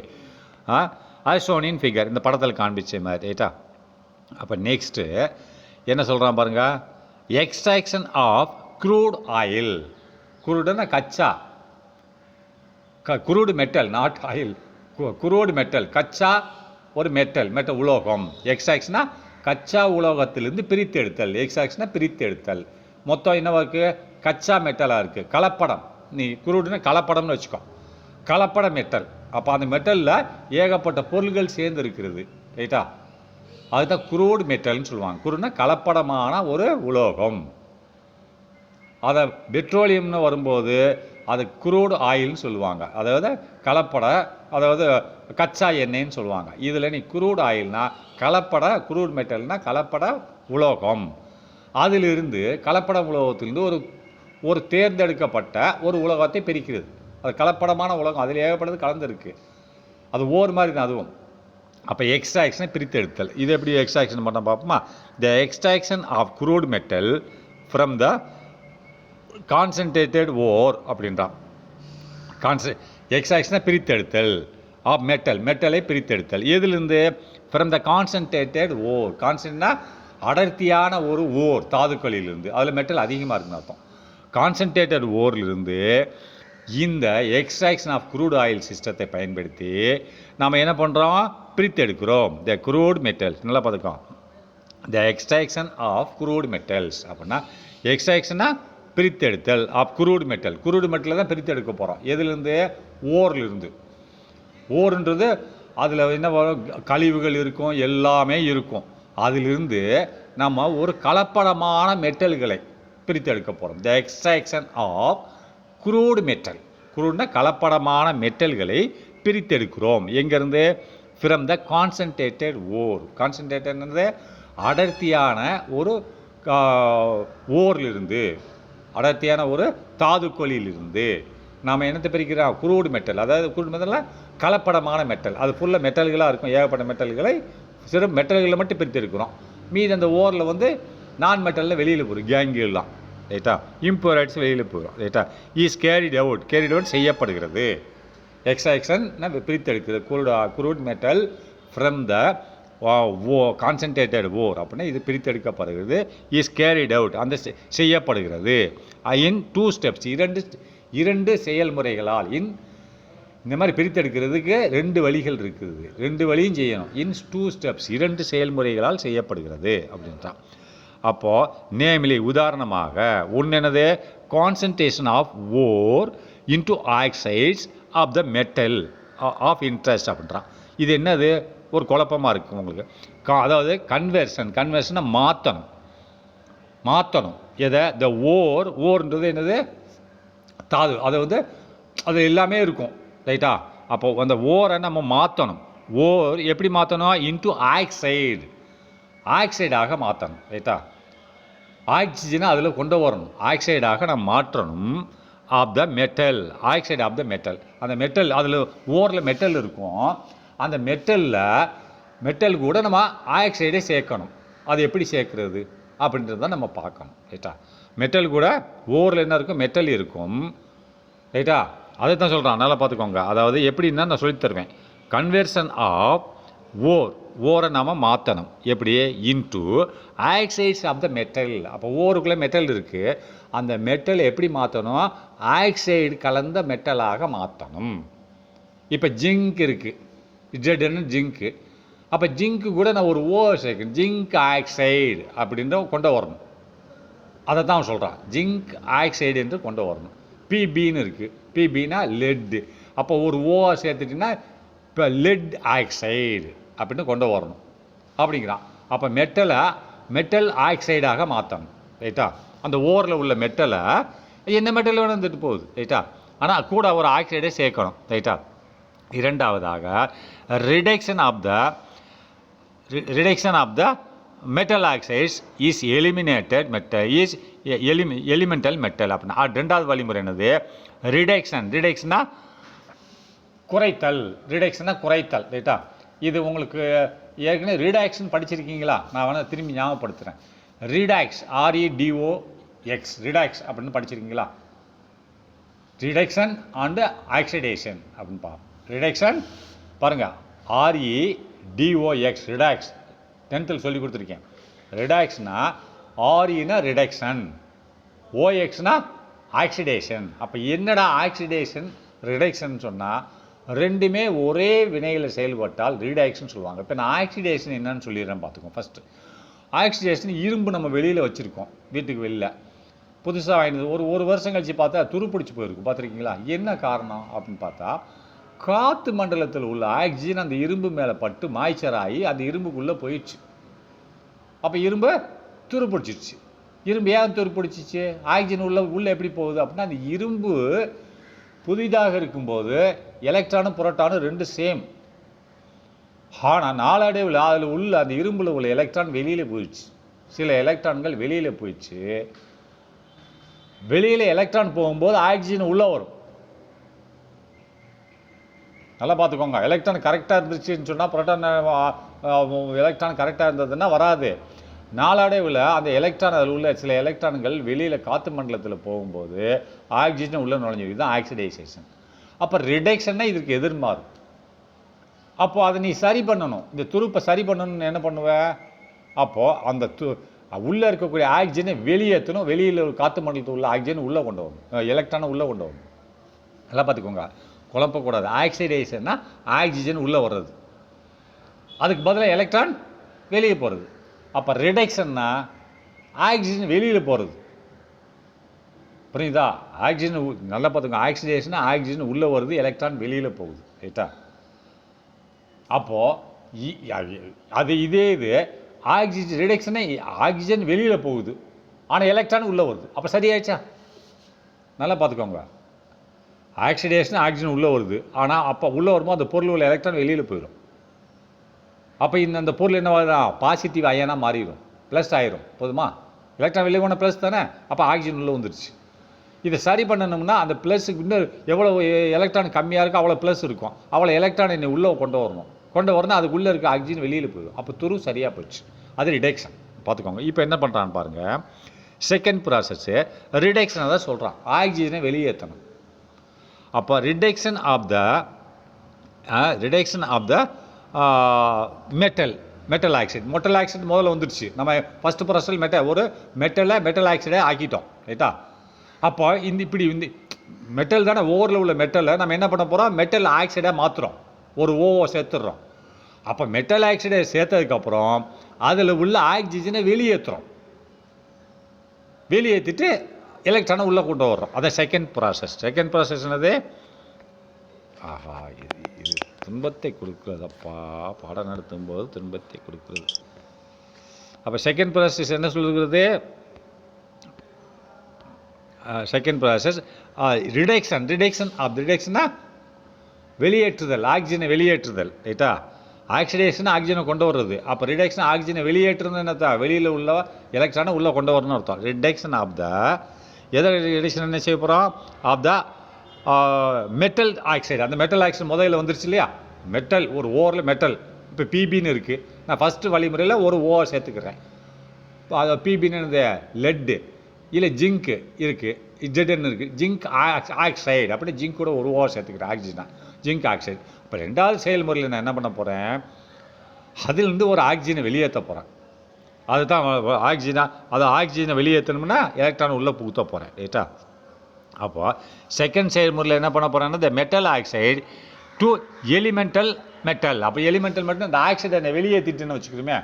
[SPEAKER 1] அது ஷோனின் ஃபிகர், இந்த படத்தில் காண்பிச்ச மாதிரி ரைட்டா. அப்போ நெக்ஸ்ட்டு என்ன சொல்கிறான் பாருங்க, எக்ஸ்ட்ராக்ஷன் ஆஃப் க்ரூட் ஆயில். குரூடுன்னா கச்சா, crude metal, not oil. Crude metal, கச்சா ஒரு மெட்டல் உலோகம். எக்ஸ்ட்ராக்ஷனா கச்சா உலோகத்திலிருந்து பிரித்து எடுத்தல். எக்ஸ்ட்ராக்ஷனா பிரித்து எடுத்தல். மொத்தம் என்னவா இருக்குது? கச்சா மெட்டலாக இருக்குது. கலப்படம், நீ குரூடுன்னா கலப்படம்னு வச்சுக்கோ, கலப்பட மெட்டல். அப்போ அந்த மெட்டலில் ஏகப்பட்ட பொருள்கள் சேர்ந்து இருக்கிறது ரைட்டா. அதுதான் குரூடு மெட்டல்னு சொல்லுவாங்க. குரூடுனா கலப்படமான ஒரு உலோகம். அதை பெட்ரோலியம்னு வரும்போது அது குரூடு ஆயில்னு சொல்லுவாங்க. அதாவது அதாவது கச்சா எண்ணெய்ன்னு சொல்லுவாங்க. இதில் நீ குரூடு ஆயில்னா குரூடு மெட்டல்னா கலப்பட உலோகம். அதிலிருந்து கலப்பட உலோகத்திலிருந்து ஒரு தேர்ந்தெடுக்கப்பட்ட ஒரு உலோகத்தை பிரிக்கிறது. அது கலப்படமான உலோகம், அதில் ஏகப்பட்டது கலந்துருக்கு. அது ஓர் மாதிரி தான் அதுவும். அப்போ எக்ஸ்ட்ராக்ஷனை பிரித்தெடுத்தல். இது எப்படி எக்ஸ்ட்ராக்ஷன் பண்ண பார்ப்போமா? The extraction of crude metal from the concentrated ore அப்படின்றான். எக்ஸ்ட்ராக்ஷனை பிரித்தெடுத்தல் ஆஃப் மெட்டலை பிரித்தெடுத்தல். எதுலேருந்து? ஃப்ரம் த கான்சன்ட்ரேட்டட் ஓர். கான்சன்ட்னா அடர்த்தியான ஒரு ஓர், தாதுக்களிலிருந்து. அதில் மெட்டல் அதிகமாக இருக்குன்னு அர்த்தம். கான்சன்ட்ரேட்டட் ஓர்லிருந்து இந்த எக்ஸ்ட்ராக்ஷன் ஆஃப் குரூட் ஆயில் சிஸ்டத்தை பயன்படுத்தி நாம் என்ன பண்ணுறோம்? பிரித்தெடுக்கிறோம். த குரூட் மெட்டல்ஸ். நல்லா பார்த்துக்கோ, த எக்ஸ்ட்ராக்ஷன் ஆஃப் குரூட் மெட்டல்ஸ் அப்படின்னா எக்ஸ்ட்ராக்ஷனா பிரித்தெடுத்தல் ஆஃப் குரூட் மெட்டலை தான் பிரித்தெடுக்க போகிறோம். எதுலேருந்து? ஓர்லேருந்து. ஓர்ன்றது அதில் என்ன வரும்? கழிவுகள் இருக்கும், எல்லாமே இருக்கும். அதிலிருந்து நம்ம ஒரு கலப்படமான மெட்டல்களை பிரித்து எடுக்க போகிறோம். த எக்ஸ்ட்ராக்ஷன் ஆஃப் குரூடு மெட்டல். குரூட்னா கலப்படமான மெட்டல்களை பிரித்தெடுக்கிறோம். எங்கேருந்து? ஃப்ரம் த கான்சன்ட்ரேட்டட் ஓர். கான்சன்ட்ரேட்டட்ன்றது அடர்த்தியான ஒரு ஓர்லிருந்து, அடர்த்தியான ஒரு தாதுக்கொலியிலிருந்து நாம் என்னத்தை பிரிக்கிறோம்? Crude metal. அதாவது குரூடு மெட்டலில் கலப்படமான மெட்டல், அது ஃபுல்லாக மெட்டல்களாக இருக்கும். ஏகப்பட்ட மெட்டல்களை சிறு மெட்டல்களை மட்டும் பிரித்து எடுக்கிறோம். மீது அந்த ஓரில் வந்து நான் மெட்டலில் வெளியில் போகும், கேங்குலாம் ரைட்டா, இம்பூரைட்ஸ் வெளியில் போயிடும் ரைட்டா. இஸ் கேரிட் அவுட் செய்யப்படுகிறது. எக்ஸ்ட்ராக்ஷன் பிரித்தெடுக்கிறது crude metal from the concentrated ore அப்படின்னா இது பிரித்தெடுக்கப்படுகிறது. இஸ் கேரிட் அவுட் அந்த செய்யப்படுகிறது. இன் 2 ஸ்டெப்ஸ் இரண்டு செயல்முறைகளால். இந்த மாதிரி பிரித்தெடுக்கிறதுக்கு 2 வழிகள் இருக்குது, 2 வழியும் செய்யணும். இன் 2 ஸ்டெப்ஸ் 2 செயல்முறைகளால் செய்யப்படுகிறது அப்படின்றான். அப்போது நேமிலி உதாரணமாக என்னது? Concentration of ore into oxides of the metal of interest அப்படின்றான். இது என்னது? ஒரு குழப்பமாக இருக்குது உங்களுக்கு. அதாவது கன்வர்ஷனை மாற்றணும் எதை? த ஓர்ன்றது என்னது? தாது. அதை வந்து அது எல்லாமே இருக்கும் ரைட்டா. அப்போது அந்த ஓரை நம்ம மாற்றணும். ஓர் எப்படி மாற்றணும்? இன்டு ஆக்சைடாக மாற்றணும் ரைட்டா. ஆக்சிஜனை அதில் கொண்டு வரணும், ஆக்சைடாக நம்ம மாற்றணும். Of the metal, oxide of the metal. அந்த மெட்டல் அதில் ஓரில் மெட்டல் இருக்கும், அந்த மெட்டல் கூட நம்ம ஆக்சைடை சேர்க்கணும். அது எப்படி சேர்க்குறது அப்படின்றத நம்ம பார்க்கணும் ரைட்டா. மெட்டல் கூட ஓரில் என்ன இருக்கும்? மெட்டல் இருக்கும் ரைட்டா. அதை தான் சொல்கிறான், நல்லா பார்த்துக்கோங்க. அதாவது எப்படின்னா நான் சொல்லித்தருவேன். கன்வர்ஷன் ஆஃப் ஓரை நாம் மாற்றணும். எப்படி? Into oxides of the metal. அப்போ ஓருக்குள்ளே மெட்டல் இருக்குது, அந்த மெட்டல் எப்படி மாற்றணும்? ஆக்சைடு கலந்த மெட்டலாக மாற்றணும். இப்போ ஜிங்க் இருக்குது, இஜெட்னு ஜிங்க்கு. அப்போ ஜிங்க்கு கூட நான் ஒரு சேர்க்கணும், ஜிங்க் ஆக்சைடு அப்படின்ற கொண்டு வரணும். அதை தான் சொல்கிறான், ஜிங்க் ஆக்சைடு என்று கொண்டு வரணும். பிபின்னு இருக்குது, பிபின்னா லெட்டு. அப்போ ஒரு சேர்த்துட்டிங்கன்னா இப்போ லெட் ஆக்சைடு அப்படின்னு கொண்டு வரணும் அப்படிங்கிறான். அப்போ மெட்டல் ஆக்சைடாக மாற்றணும் ரைட்டா. அந்த ஓரில் உள்ள மெட்டலை என்ன மெட்டல் வேணும் வந்துட்டு போகுது ரைட்டா, ஆனால் கூட ஒரு ஆக்சைடை சேர்க்கணும் ரைட்டா. இரண்டாவதாக reduction of the metal oxides is elemental metal அப்படின்னா. ரெண்டாவது வழிமுறை என்னது? ரிடக்ஷனா குறைத்தல் ரைட்டா. இது உங்களுக்கு ஏற்கனவே ரிடாக்ஷன் படிச்சிருக்கீங்களா? நான் வேணால் திரும்பி ஞாபகப்படுத்துகிறேன். ரிடாக்ஸ், REDOX, ரிடாக்ஸ் அப்படின்னு படிச்சிருக்கீங்களா? ரிடக்ஷன் அண்டு ஆக்சிடேஷன் அப்படின்னு ரிடக்ஷன் பாருங்கள், REDOX ரிடாக்ஸ் 10th சொல்லி கொடுத்துருக்கேன். ரிடாக்ஸ்னா REனா ரிடக்ஷன், OXனா ஆக்சிடேஷன். அப்போ என்னடா ஆக்சிடேஷன் ரிடக்ஷன் சொன்னால் ரெண்டுமே ஒரே வினையில் செயல்பட்டால் ரிடாக்ஷன் சொல்லுவாங்க. இப்போ நான் ஆக்சிடேஷன் என்னன்னு சொல்லிடுறேன் பார்த்துக்கோங்க. ஃபஸ்ட்டு ஆக்சிடேஷன் இரும்பு நம்ம வெளியில் வச்சுருக்கோம், வீட்டுக்கு வெளியில் புதுசாக வாங்கினது ஒரு வருஷம் கழித்து பார்த்தா துருப்பிடிச்சு போயிருக்கும், பார்த்துருக்கீங்களா? என்ன காரணம் அப்படின்னு பார்த்தா காற்று மண்டலத்தில் உள்ள ஆக்சிஜன் அந்த இரும்பு மேலே பட்டு மாய்ச்சர் ஆகி அந்த இரும்புக்குள்ளே போயிடுச்சு. அப்போ இரும்பு துருப்பிடிச்சிருச்சு. இரும்பு ஏன் துருப்பிடிச்சிச்சு? ஆக்சிஜன் உள்ளே எப்படி போகுது அப்படின்னா, அந்த இரும்பு புதிதாக இருக்கும்போது எலக்ட்ரானும் புரோட்டானும் 2 சேம். ஆனால் நாளடைவில் அதில் உள்ள அந்த இரும்பில் உள்ள எலக்ட்ரான் வெளியில் போயிடுச்சு. சில எலக்ட்ரான்கள் வெளியில் போயிடுச்சு. வெளியில் எலக்ட்ரான் போகும்போது ஆக்சிஜன் உள்ளே வரும். நல்லா பார்த்துக்கோங்க. எலக்ட்ரான் கரெக்டாக இருந்துச்சுன்னு சொன்னால் புரோட்டான் எலக்ட்ரான் கரெக்டாக இருந்ததுன்னா வராது. நாளடைவில் அந்த எலக்ட்ரான் அதில் உள்ள சில எலக்ட்ரான்கள் வெளியில் காற்று மண்டலத்தில் போகும்போது ஆக்சிஜன் உள்ளே நுழைஞ்சிருக்கு. இதுதான் ஆக்சிடைசேஷன். அப்போ ரிடக்ஷன்னா இதுக்கு எதிர்மாறும். அப்போது அதை நீ சரி பண்ணணும், இந்த துருப்பை சரி பண்ணணும்னு என்ன பண்ணுவேன்? அப்போது அந்த உள்ளே இருக்கக்கூடிய ஆக்சிஜனை வெளியேற்றணும். வெளியில் காற்று மண்டலத்தில் உள்ள ஆக்சிஜன் உள்ளே கொண்டு வரணும், எலக்ட்ரானை உள்ளே கொண்டு வரணும். நல்லா பார்த்துக்கோங்க, குழப்பக்கூடாது. ஆக்சிடைசேஷன்னா ஆக்சிஜன் உள்ளே வர்றது, அதுக்கு பதிலாக எலக்ட்ரான் வெளியே போகிறது. அப்போ ரிடக்ஷன்னா ஆக்சிஜன் வெளியில் போகிறது. புரியுதா? ஆக்சிஜன் நல்லா பார்த்துக்கோங்க. ஆக்சிடேஷன்னா ஆக்சிஜன் உள்ளே வருது, எலக்ட்ரான் வெளியில் போகுது ரைட்டா. அப்போது அது இது ஆக்சிஜன் ரிடக்ஷனை ஆக்சிஜன் வெளியில் போகுது, ஆனால் எலக்ட்ரான் உள்ளே வருது. அப்போ சரியாயிடுச்சா? நல்லா பார்த்துக்கோங்க. ஆக்சிடேஷன் ஆக்சிஜன் உள்ளே வருது, ஆனால் அப்போ உள்ளே வரும்போது அந்த பொருள் உள்ள எலக்ட்ரான் வெளியில் போயிடும். அப்போ அந்த பொருள் என்ன பாசிட்டிவ் அயனாக மாறிடும், ப்ளஸ் ஆயிரும். போதுமா? எலக்ட்ரான் வெளியே போனால் ப்ளஸ் தானே, அப்போ ஆக்சிஜன் உள்ளே வந்துருச்சு. இதை சரி பண்ணணும்னா அந்த ப்ளஸ்ஸுக்கு இன்னும் எவ்வளோ எலக்ட்ரான் கம்மியாக இருக்கோ அவ்வளோ ப்ளஸ் இருக்கும், அவ்வளோ எலக்ட்ரான் என்னை உள்ளே கொண்டு வரணும் அதுக்குள்ளே இருக்க ஆக்சிஜன் வெளியில் போயிடும். அப்போ துரு சரியாக போயிடுச்சு. அது ரிடக்ஷன். பார்த்துக்கோங்க. இப்போ என்ன பண்ணுறான்னு பாருங்கள். செகண்ட் ப்ராசஸ்ஸு ரிடக்ஷனை தான் சொல்கிறான். ஆக்சிஜனை வெளியேற்றணும். அப்போ reduction of the metal oxide. Metal oxide முதல்ல வந்துடுச்சு. நம்ம ஃபஸ்ட்டு ப்ராசஸ் ஒரு மெட்டல் ஆக்சைடே ஆக்கிட்டோம். ரைட்டா? அப்போ இப்படி மெட்டல் தானே, ஓவரில் உள்ள மெட்டலை நம்ம என்ன பண்ண போகிறோம், மெட்டல் ஆக்சைடாக மாற்றுறோம். ஒரு ஓவை சேர்த்துடுறோம். அப்போ மெட்டல் ஆக்சைடை சேர்த்ததுக்கப்புறம் அதில் உள்ள ஆக்சிஜனை வெளியேற்றிட்டு எலக்ட்ரானை உள்ளே கொண்டு வர்றோம். அதான் செகண்ட் ப்ராசஸ். செகண்ட் ப்ராசஸ் என்னது? ஆஹா, இது துன்பத்தை கொடுக்குறதப்பா. பாடம் நடத்தும்போது துன்பத்தை கொடுக்குறது. அப்போ செகண்ட் ப்ராசஸ் என்ன சொல்லுகிறது? செகண்ட் ப்ராசஸ் ரிடக்ஷன்னா வெளியேற்றுதல், ஆக்சிஜனை வெளியேற்றுதல். ரைட்டா? ஆக்சிடேஷன் ஆக்சிஜனை கொண்டு வர்றது. அப்போ ரிடக்ஷன் ஆக்சிஜனை வெளியேற்றுறது என்னத்தான், வெளியில் உள்ள எலக்ட்ரானை உள்ளே கொண்டு வரணும்னு அர்த்தம். ரிடக்ஷன் ஆஃப் த ரிடக்ஷன் என்ன செய்ய போகிறோம்? Of the metal oxide. அந்த மெட்டல் ஆக்சைடு முதல்ல வந்துருச்சு இல்லையா? மெட்டல் ஒரு ஓரில் மெட்டல். இப்போ பிபின்னு இருக்குது. நான் ஃபஸ்ட்டு வழிமுறையில் ஒரு ஓவை சேர்த்துக்கிறேன். இப்போ அது பிபின்னு லெட்டு இல்லை ஜிங்க்கு இருக்குது, இஜெட்னு இருக்குது. Zinc oxide. அப்படி ஜிங்க் கூட ஒரு ஓவை சேர்த்துக்கிறேன். ஆக்சிஜனா ஜிங்க் ஆக்சைடு. இப்போ ரெண்டாவது செயல்முறையில் நான் என்ன பண்ண போகிறேன், அதிலிருந்து ஒரு ஆக்சிஜனை வெளியேற்ற போகிறேன். அதுதான் ஆக்சிஜனை வெளியேற்றணும்னா எலக்ட்ரான் உள்ளே புகுத்த போகிறேன். ரைட்டா? அப்போ செகண்ட் செயல்முறையில் என்ன பண்ண போகிறேன்னா இந்த metal oxide to elemental metal. அப்போ எலிமெண்டல் மட்டும் இந்த ஆக்சைடை என்னை வெளியேற்றிட்டுன்னு வச்சுக்கிறோமே,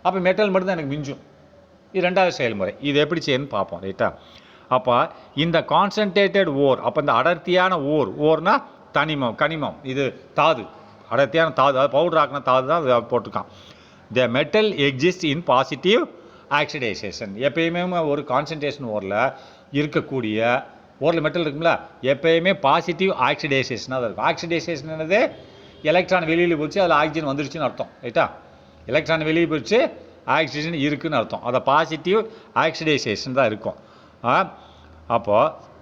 [SPEAKER 1] அப்போ மெட்டல் மட்டும் தான் எனக்கு மிஞ்சும். இது ரெண்டாவது செயல்முறை. இது எப்படி செய்யணும்னு பார்ப்போம். ரைட்டா? அப்போ இந்த கான்சன்ட்ரேட்டட் ஓர், அப்போ இந்த அடர்த்தியான ஓர்னா கனிமம், இது தாது, அடர்த்தியான தாது, அது பவுடர் ஆக்கின தாது தான் அது போட்டிருக்கான். த metal exist in positive oxidisation. எப்பயுமே ஒரு கான்சன்ட்ரேஷன் ஓரில் இருக்கக்கூடிய ஓரில் மெட்டல் இருக்குங்களா, எப்பயுமே பாசிட்டிவ் ஆக்சிடைசேஷனாக தான் இருக்கும். ஆக்சிடைசேஷன் என்னது? எலக்ட்ரான் வெளியில் போச்சு, அதில் ஆக்சிஜன் வந்துருச்சுன்னு அர்த்தம். ரைட்டா? எலக்ட்ரான் வெளியே போச்சு, ஆக்சிஜன் இருக்குதுன்னு அர்த்தம். அதை பாசிட்டிவ் ஆக்சிடைசேஷன் தான் இருக்கும். அப்போது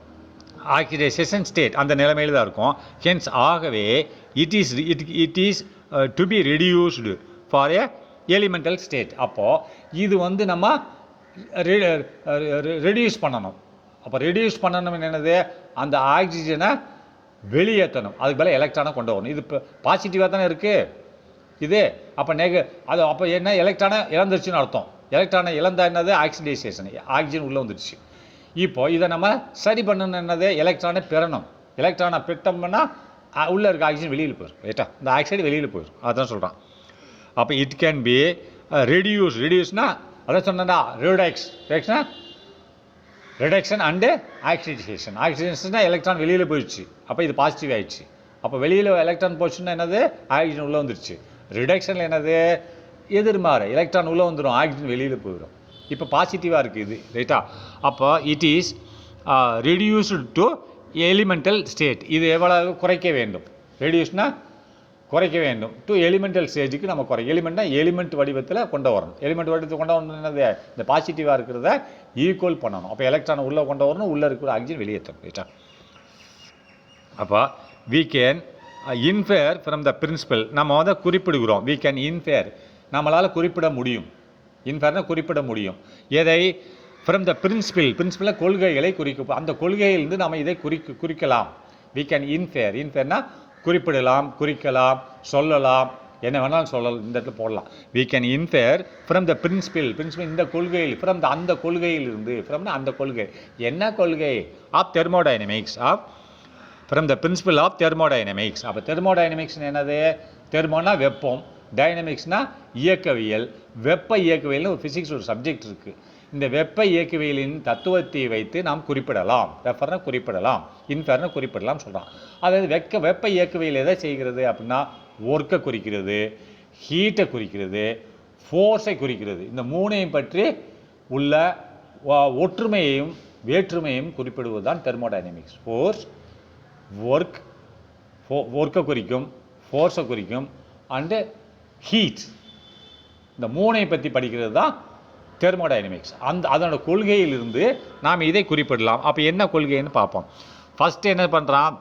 [SPEAKER 1] ஆக்சிடைசேஷன் ஸ்டேட் அந்த நிலைமையில் தான் இருக்கும். ஹென்ஸ் ஆகவே it is to be reduced for a elemental state. அப்போது இது நம்ம ரெடியூஸ் பண்ணணும். அப்போ ரெடியூஸ் பண்ணணும் என்னது? அந்த ஆக்சிஜனை வெளியேற்றணும். அதுக்கு மேலே எலக்ட்ரானை கொண்டு வரணும். இது இப்போ பாசிட்டிவாக தானே இருக்குது இது. அப்போ அப்போ என்ன, எலக்ட்ரானை இழந்துருச்சுன்னு அர்த்தம். எலக்ட்ரானை இழந்தா என்னது? ஆக்சிடைசேஷன், ஆக்சிஜன் உள்ளே வந்துடுச்சு. இப்போ இதை நம்ம சரி பண்ணணும் என்னது? எலக்ட்ரானை பெறணும். எலக்ட்ரானை பெற்றோம்னா உள்ளே இருக்க ஆக்சிஜன் வெளியில் போயிடும். ரைட்டா? இந்த ஆக்சைடு வெளியில் போயிடும். அதுதான் சொல்கிறான். அப்போ இட் கேன் பி ரெடியூஸ்னா அதான் சொன்னா ரிடக்ஷன் அண்டு ஆக்சிடைசேஷன் எலக்ட்ரான் வெளியில் போயிடுச்சு. அப்போ இது பாசிட்டிவ் ஆயிடுச்சு. அப்போ வெளியில் எலக்ட்ரான் போச்சுன்னா என்னது? ஆக்சிஜன் உள்ளே வந்துடுச்சு. ரிடக்ஷனில் என்னது? எதிர்மாறு, எலக்ட்ரான் உள்ளே வந்துடும், ஆக்சிஜன் வெளியில் போயிடும். இப்போ பாசிட்டிவாக இருக்குது இது. ரைட்டா? அப்போ it is reduced to elemental state. இது எவ்வளவு குறைக்க வேண்டும்? ரெடியூஸ்னா குறைக்க வேண்டும். டு எலிமெண்டல் ஸ்டேஜுக்கு நம்ம எலிமெண்ட்னா எலிமெண்ட் வடிவத்தில் கொண்டு வரணும். எலிமெண்ட் வடிவத்தில் கொண்டு வரணும் என்னது? இந்த பாசிட்டிவாக இருக்கிறத ஈக்குவல் பண்ணணும். அப்போ எலக்ட்ரானை உள்ளே கொண்டு வரணும், உள்ளே இருக்கிற ஆக்சிஜன் வெளியேற்றணும். ரைட்டா? அப்போ we can infer from the principle. நம்ம குறிப்பிடுகிறோம். we can infer, நம்மளால் குறிப்பிட முடியும். இன்ஃபர்னா குறிப்பிட முடியும். எதை? ஃப்ரம் த பிரின்சிபிள் கொள்கைகளை குறிக்கும். அந்த கொள்கையிலிருந்து நம்ம இதை குறிக்கலாம். we can inferனா குறிப்பிடலாம், குறிக்கலாம், சொல்லலாம், என்ன வேணாலும் சொல்லலாம். இந்த இடத்துல போடலாம். we can infer from the principle இந்த கொள்கையில், அந்த கொள்கையிலிருந்து, ஃப்ரம்னா அந்த கொள்கை. என்ன கொள்கை? Of thermodynamics, from the principle of thermodynamics. அப்போ தெர்மோடைனமிக்ஸ் என்னது? தெர்மோனா வெப்பம், டைனமிக்ஸ்னா இயக்கவியல். வெப்ப இயக்கவியல்னு ஒரு ஃபிசிக்ஸ் ஒரு சப்ஜெக்ட் இருக்குது. இந்த வெப்ப இயக்கவியலின் தத்துவத்தை வைத்து நாம் குறிப்பிடலாம். ரெஃபர்னா குறிப்பிடலாம், இன்ஃபர்னா குறிப்பிடலாம் சொல்கிறான். அதாவது வெப்ப இயக்கவியல் எதை செய்கிறது அப்படின்னா ஒர்க்கை குறிக்கிறது, ஹீட்டை குறிக்கிறது, ஃபோர்ஸை குறிக்கிறது. இந்த மூணையும் பற்றி உள்ள ஒற்றுமையையும் வேற்றுமையும் குறிப்பிடுவது தான் தெர்மோடைனமிக்ஸ். ஃபோர்ஸ், ஒர்க்கை குறிக்கும், ஃபோர்ஸை குறிக்கும், அண்டு ஹீட், இந்த மூணையை பற்றி படிக்கிறது தான் தெர்மோடைனமிக்ஸ். அதனோட கொள்கையிலிருந்து நாம் இதை குறிப்பிடலாம். அப்போ என்ன கொள்கைன்னு பார்ப்போம். ஃபஸ்ட்டு என்ன பண்ணுறான்,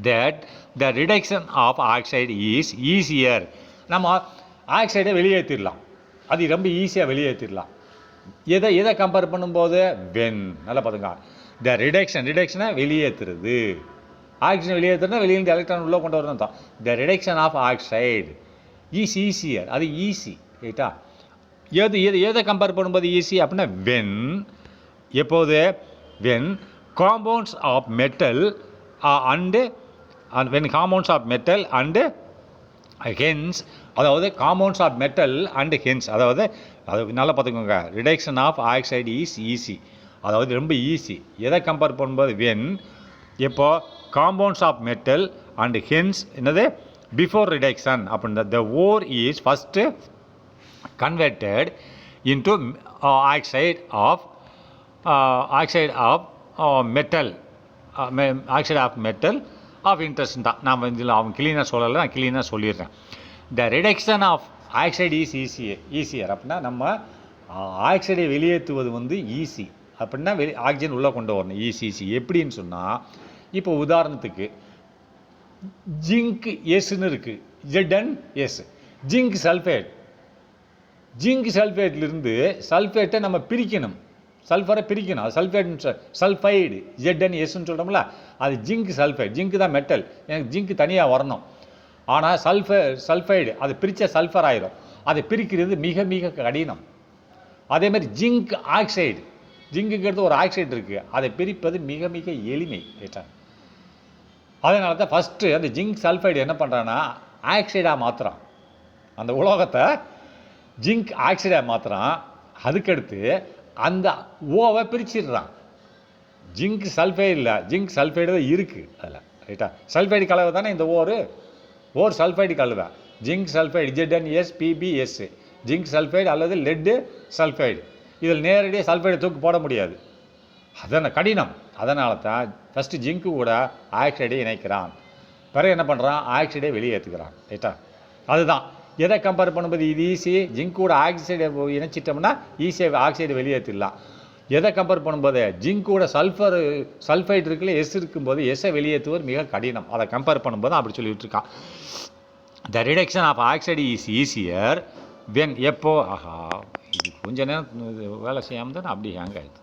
[SPEAKER 1] that the reduction of oxide is easier. நம்ம ஆக்சைடை வெளியேற்றிடலாம், அது ரொம்ப ஈஸியாக வெளியேற்றிடலாம். எதை கம்பேர் பண்ணும்போது, வென், நல்லா பார்த்துங்க, த ரிடக்ஷனை வெளியேற்றுறது, ஆக்சிஜன் வெளியேற்றுறதுனா வெளியிருந்து எலக்ட்ரான் உள்ளே கொண்டு வரணும் தான். The reduction of oxide is easier, அது ஈஸி, ரைட்டா. எதை கம்பேர் பண்ணும்போது ஈஸி அப்படின்னா, எப்போது when compounds of metal and when compounds of metal and hence, அதாவது compounds of metal and hence, அதாவது அது நல்லா பார்த்துக்கோங்க, reduction of oxide is easy, அதாவது ரொம்ப ஈஸி. எதை கம்பேர் பண்ணும்போது வென், எப்போ compounds of metal and hence என்னது பிஃபோர் ரிடக்ஷன் அப்படின்ற the ore is first converted into oxide of metal, oxide of metal of interest தான். நான் இதில் அவன் கிளீனாக சொல்லலை, நான் கிளீனாக சொல்லிடுறேன். The reduction of oxide is easier அப்படின்னா நம்ம ஆக்சைடை வெளியேற்றுவது வந்து ஈஸி அப்படின்னா ஆக்சிஜன் உள்ளே கொண்டு வரணும், ஈஸி. எப்படின்னு சொன்னால், இப்போ உதாரணத்துக்கு ஜிங்க் எஸ்ன்னு இருக்குது, ZnS, ஜிங்க் சல்ஃபேட். ஜிங்க் சல்ஃபேட்லேருந்து சல்ஃபேட்டை நம்ம பிரிக்கணும், சல்ஃபரை பிரிக்கணும், அது சல்ஃபைடு ZnSன்னு சொல்கிறோம்ல, அது ஜிங்க் சல்ஃபைடு. ஜிங்க் தான் மெட்டல், எனக்கு ஜிங்க் தனியாக வரணும். ஆனால் சல்ஃபைடு அது பிரித்த சல்ஃபர் ஆயிரும், அதை பிரிக்கிறது மிக மிக கடினம். அதேமாதிரி ஜிங்க் ஆக்சைடு, ஜிங்குங்கிறது ஒரு ஆக்சைடு இருக்குது, அதை பிரிப்பது மிக மிக எளிமை, ரைட்டா. அதனால தான் ஃபஸ்ட்டு அந்த ஜிங்க் சல்ஃபைடு என்ன பண்ணுறான்னா ஆக்சைடாக மாற்றுறான், அந்த உலோகத்தை ஜிங்க் ஆக்சைடாக மாற்றுறான். அதுக்கடுத்து அந்த ஓவை பிரிச்சிடுறான். ஜிங்க் சல்ஃபைடு இல்லை, ஜிங்க் சல்ஃபைடு தான் இருக்குது அதில், ரைட்டா. சல்ஃபைடு கலவை தானே இந்த ஓர் சல்ஃபைடு கலவை. Zinc sulphide ZnS PbS, zinc sulphide அல்லது லெட்டு சல்ஃபைடு. இதில் நேரடியாக சல்ஃபைடை தூக்கி போட முடியாது, அதனால் கடினம். அதனால தான் ஃபஸ்ட்டு ஜிங்க்கு கூட ஆக்சைடை இணைக்கிறான், பிறகு என்ன பண்ணுறான், ஆக்சைடை வெளியேற்றுக்கிறான், ரைட்டா. அதுதான் எதை கம்பேர் பண்ணும்போது இது ஈஸி, ஜிங்க் கூட ஆக்சைடை இணைச்சிட்டோம்னா ஈஸியாக ஆக்சைடை வெளியேற்றிடலாம். எதை கம்பேர் பண்ணும்போது ஜிங்க் கூட சல்ஃபைடு இருக்குல்ல, எஸ் இருக்கும்போது எஸ்ஸை வெளியேற்றுவது மிக கடினம். அதை கம்பேர் பண்ணும்போது அப்படி சொல்லிட்டு இருக்கான். The reduction of oxide is easier when, எப்போ, ஆஹா இது கொஞ்ச நேரம் வேலை செய்யாமல் தான் அப்படி ஹேங் ஆகிடுது.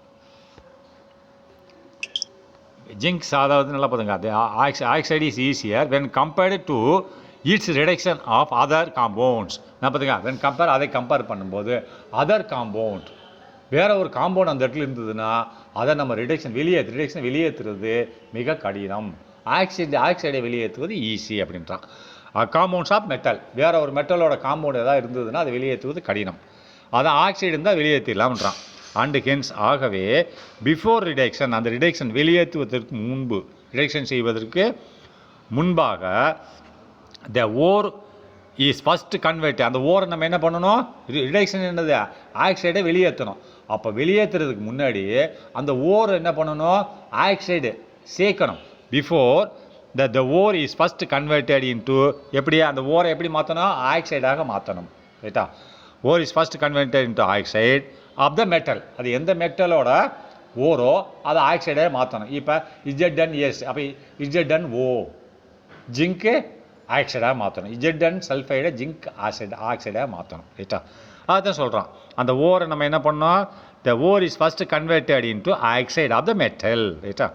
[SPEAKER 1] ஜிங்க்ஸ், அதாவது நல்லா பார்த்துங்க, அது oxide is easier when compared to its reduction of other compounds. நான் பார்த்துங்க, வென் அதை கம்பேர் பண்ணும்போது அதர் காம்பவுண்ட், வேறு ஒரு காம்பவுண்ட் அந்த இடத்துல இருந்ததுன்னா அதை நம்ம ரிடக்ஷன் வெளியேற்றுறது மிக கடினம். ஆக்சைடை வெளியேற்றுவது ஈஸி அப்படின்றான். காம்பவுண்ட்ஸ் ஆஃப் மெட்டல், வேறு ஒரு மெட்டலோட காம்பவுண்ட் எதாவது இருந்ததுன்னா அதை வெளியேற்றுவது கடினம், அதான் ஆக்சைடு இருந்தால் வெளியேற்றிடலாம்ன்றான். அண்டு ஹென்ஸ், ஆகவே பிஃபோர் ரிடக்ஷன், அந்த ரிடக்ஷன் வெளியேற்றுவதற்கு முன்பு, ரிடக்ஷன் செய்வதற்கு முன்பாக த ஓர் இஸ் ஃபஸ்ட்டு கன்வெர்ட், அந்த ஓரை நம்ம என்ன பண்ணணும், ரிடக்ஷன் என்னது, ஆக்சைடை வெளியேற்றணும். அப்போ வெளியேற்றுறதுக்கு முன்னாடி அந்த ஓர் என்ன பண்ணணும், ஆக்சைடு சேர்க்கணும். Before the ore is first converted into, எப்படி அந்த ஓரை எப்படி மாற்றணும், ஆக்சைடாக மாற்றணும், ரைட்டா. Ore is first converted into oxide of the metal, அது எந்த மெட்டலோட ஓரோ அதை ஆக்சைடாக மாற்றணும். இப்போ ZnS, அப்போ ZnO ஜிங்க்கு ஆக்சைடாக மாற்றணும், Zn சல்ஃபைடை ஜிங்க் ஆக்சைடாக மாற்றணும், ரைட்டா. அதுதான் சொல்கிறான். அந்த ஓரை நம்ம என்ன பண்ணோம், the ore is first converted into oxide of the metal, ரைட்டா.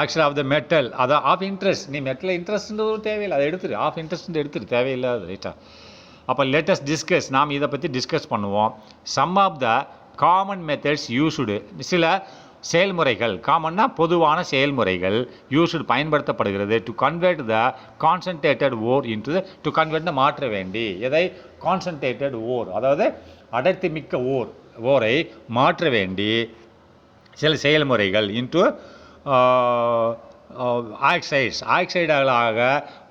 [SPEAKER 1] ஆக்சைடு ஆஃப் த மெட்டல், அதை ஆஃப் இன்ட்ரெஸ்ட், நீ மெட்டலில் இன்ட்ரெஸ்ட்ன்றது தேவையில்லை, அதை எடுத்துரு, ஆஃப் இன்ட்ரெஸ்ட் எடுத்துரு, தேவையில்லாது, ரைட்டா. அப்போ லேட்டஸ்ட் டிஸ்கஸ், நாம் இதை பற்றி டிஸ்கஸ் பண்ணுவோம். Some of the common methods used, சில செயல்முறைகள், காமன்னா பொதுவான செயல்முறைகள், யூஸ்டு பயன்படுத்தப்படுகிறது to convert the concentrated ore into, to கன்வெர்ட்னு மாற்ற வேண்டி, எதை, கான்சன்ட்ரேட்டட் ஓர், அதாவது அடர்த்தி மிக்க ஓரை மாற்ற வேண்டி சில செயல்முறைகள் இன்டு ஆக்சைடுகளாக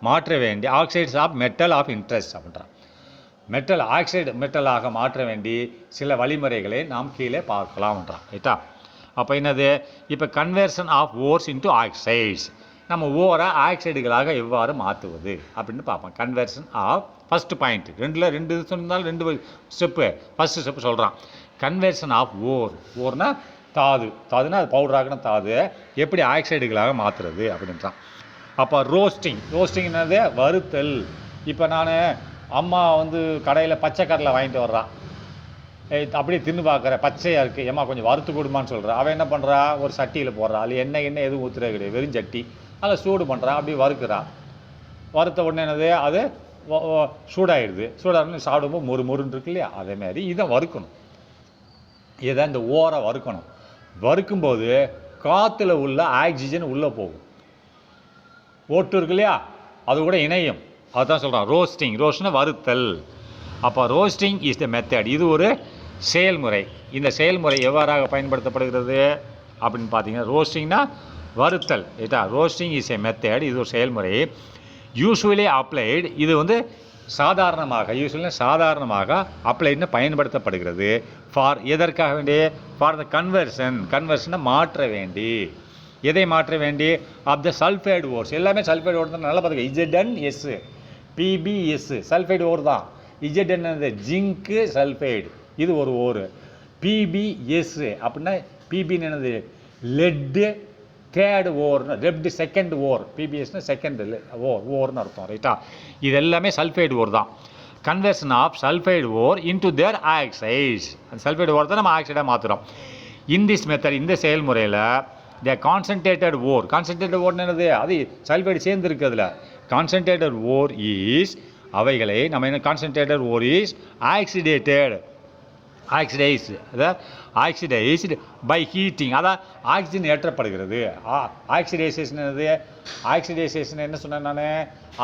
[SPEAKER 1] மாற்ற வேண்டி, oxides of metal of interest அப்படின்றான். மெட்டல் ஆக்சைடு மெட்டலாக மாற்ற வேண்டி சில வழிமுறைகளை நாம் கீழே பார்க்கலாம்ன்றான். ரைட்டா? அப்போ என்னது, இப்போ conversion of ores into oxides, நம்ம ஓரை ஆக்சைடுகளாக எவ்வாறு மாற்றுவது அப்படின்னு பார்ப்போம். கன்வர்ஷன் ஆஃப் ஃபஸ்ட்டு பாயிண்ட், ரெண்டு சொன்னாலும் 2 ஸ்டெப்பு. ஃபஸ்ட்டு ஸ்டெப்பு சொல்கிறான், கன்வர்ஷன் ஆஃப் ஓர்னா தாதுனா அது பவுடராகின தாது எப்படி ஆக்சைடுகளாக மாற்றுறது அப்படின்றான். அப்போ ரோஸ்டிங் என்னது, வறுத்தல். இப்போ நான் அம்மா கடையில் பச்சை கடலை வாங்கிட்டு வர்றான், அப்படியே தின்னு பார்க்குறேன், பச்சையாக இருக்குது, ஏம்மா கொஞ்சம் வறுத்து கொடுமான்னு சொல்கிறா. அவன் என்ன பண்ணுறா, ஒரு சட்டியில் போடுறா, அதில் எண்ணெய் எதுவும் ஊற்றுறது கிடையாது, வெறும் சட்டி, அதில் சூடு பண்ணுறான், அப்படி வறுக்கிறா. வறுத்த உடனே என்னது, அது சூடாகிடுது. சூடாகணும் சாப்பிடும்போது மொறுன்னு இருக்கு இல்லையா, அதேமாதிரி இதை வறுக்கணும். இதை இந்த ஓரை வறுக்கணும். வறுக்கும்போது காற்றுல உள்ள ஆக்சிஜன் உள்ளே போகும், ஓட்டு இருக்கு இல்லையா, அது கூட இணையும். அதுதான் சொல்கிறான் ரோஸ்ட்னா வறுத்தல். அப்போ ரோஸ்டிங் இஸ் த மெத்தட், இது ஒரு செயல்முறை. இந்த செயல்முறை எவ்வாறாக பயன்படுத்தப்படுகிறது அப்படின்னு பார்த்தீங்கன்னா, ரோஸ்டிங்னா வறுத்தல். ரைட்டா? ரோஸ்டிங் இஸ் எ மெத்தட், இது ஒரு செயல்முறை. யூஸ்வலி அப்ளைடு, இது சாதாரணமாக அப்ளைடுன்னு பயன்படுத்தப்படுகிறது. ஃபார் எதற்காக வேண்டி, ஃபார் த கன்வர்ஷனை மாற்ற வேண்டி. எதை மாற்ற வேண்டி, ஆஃப் த சல்ஃபைடு ஓர்ஸ். எல்லாமே சல்ஃபைடு ஓர் தான், நல்லா பார்த்துக்க. ZnS PbS சல்ஃபைடு ஓர் தான். ZN ஜிங்க்கு சல்ஃபைடு, இது ஒரு ஓர். PbS அப்படின்னா பிபின்னு என்னது, லெட்டு தேர்டு ஓர்னு, லெஃப்ட் செகண்ட் ஓர். பிபிஎஸ்னா செகண்ட் ஓர்னு அர்த்தம். ரைட்டா? இது எல்லாமே சல்ஃபைடு ஓர் தான். Conversion of sulphide ore into their oxides, அந்த சல்ஃபைடு ஓர் தான் நம்ம ஆக்சைடாக மாற்றுறோம். இன் திஸ் மெத்தட், இந்த செயல்முறையில் த கான்சன்ட்ரேட்டட் ஓர்னு என்னது, அது சல்ஃபைடு சேர்ந்துருக்கு. அதில் கான்சன்ட்ரேட்டட் ஓர் இஸ், அவைகளை நம்ம என்ன, concentrated ore is oxidised by heating, அதான் ஆக்சிஜன் ஏற்றப்படுகிறது. ஆக்சிடைசேஷன் என்னது, ஆக்சிடைசேஷன் என்ன சொன்னேன் நான்,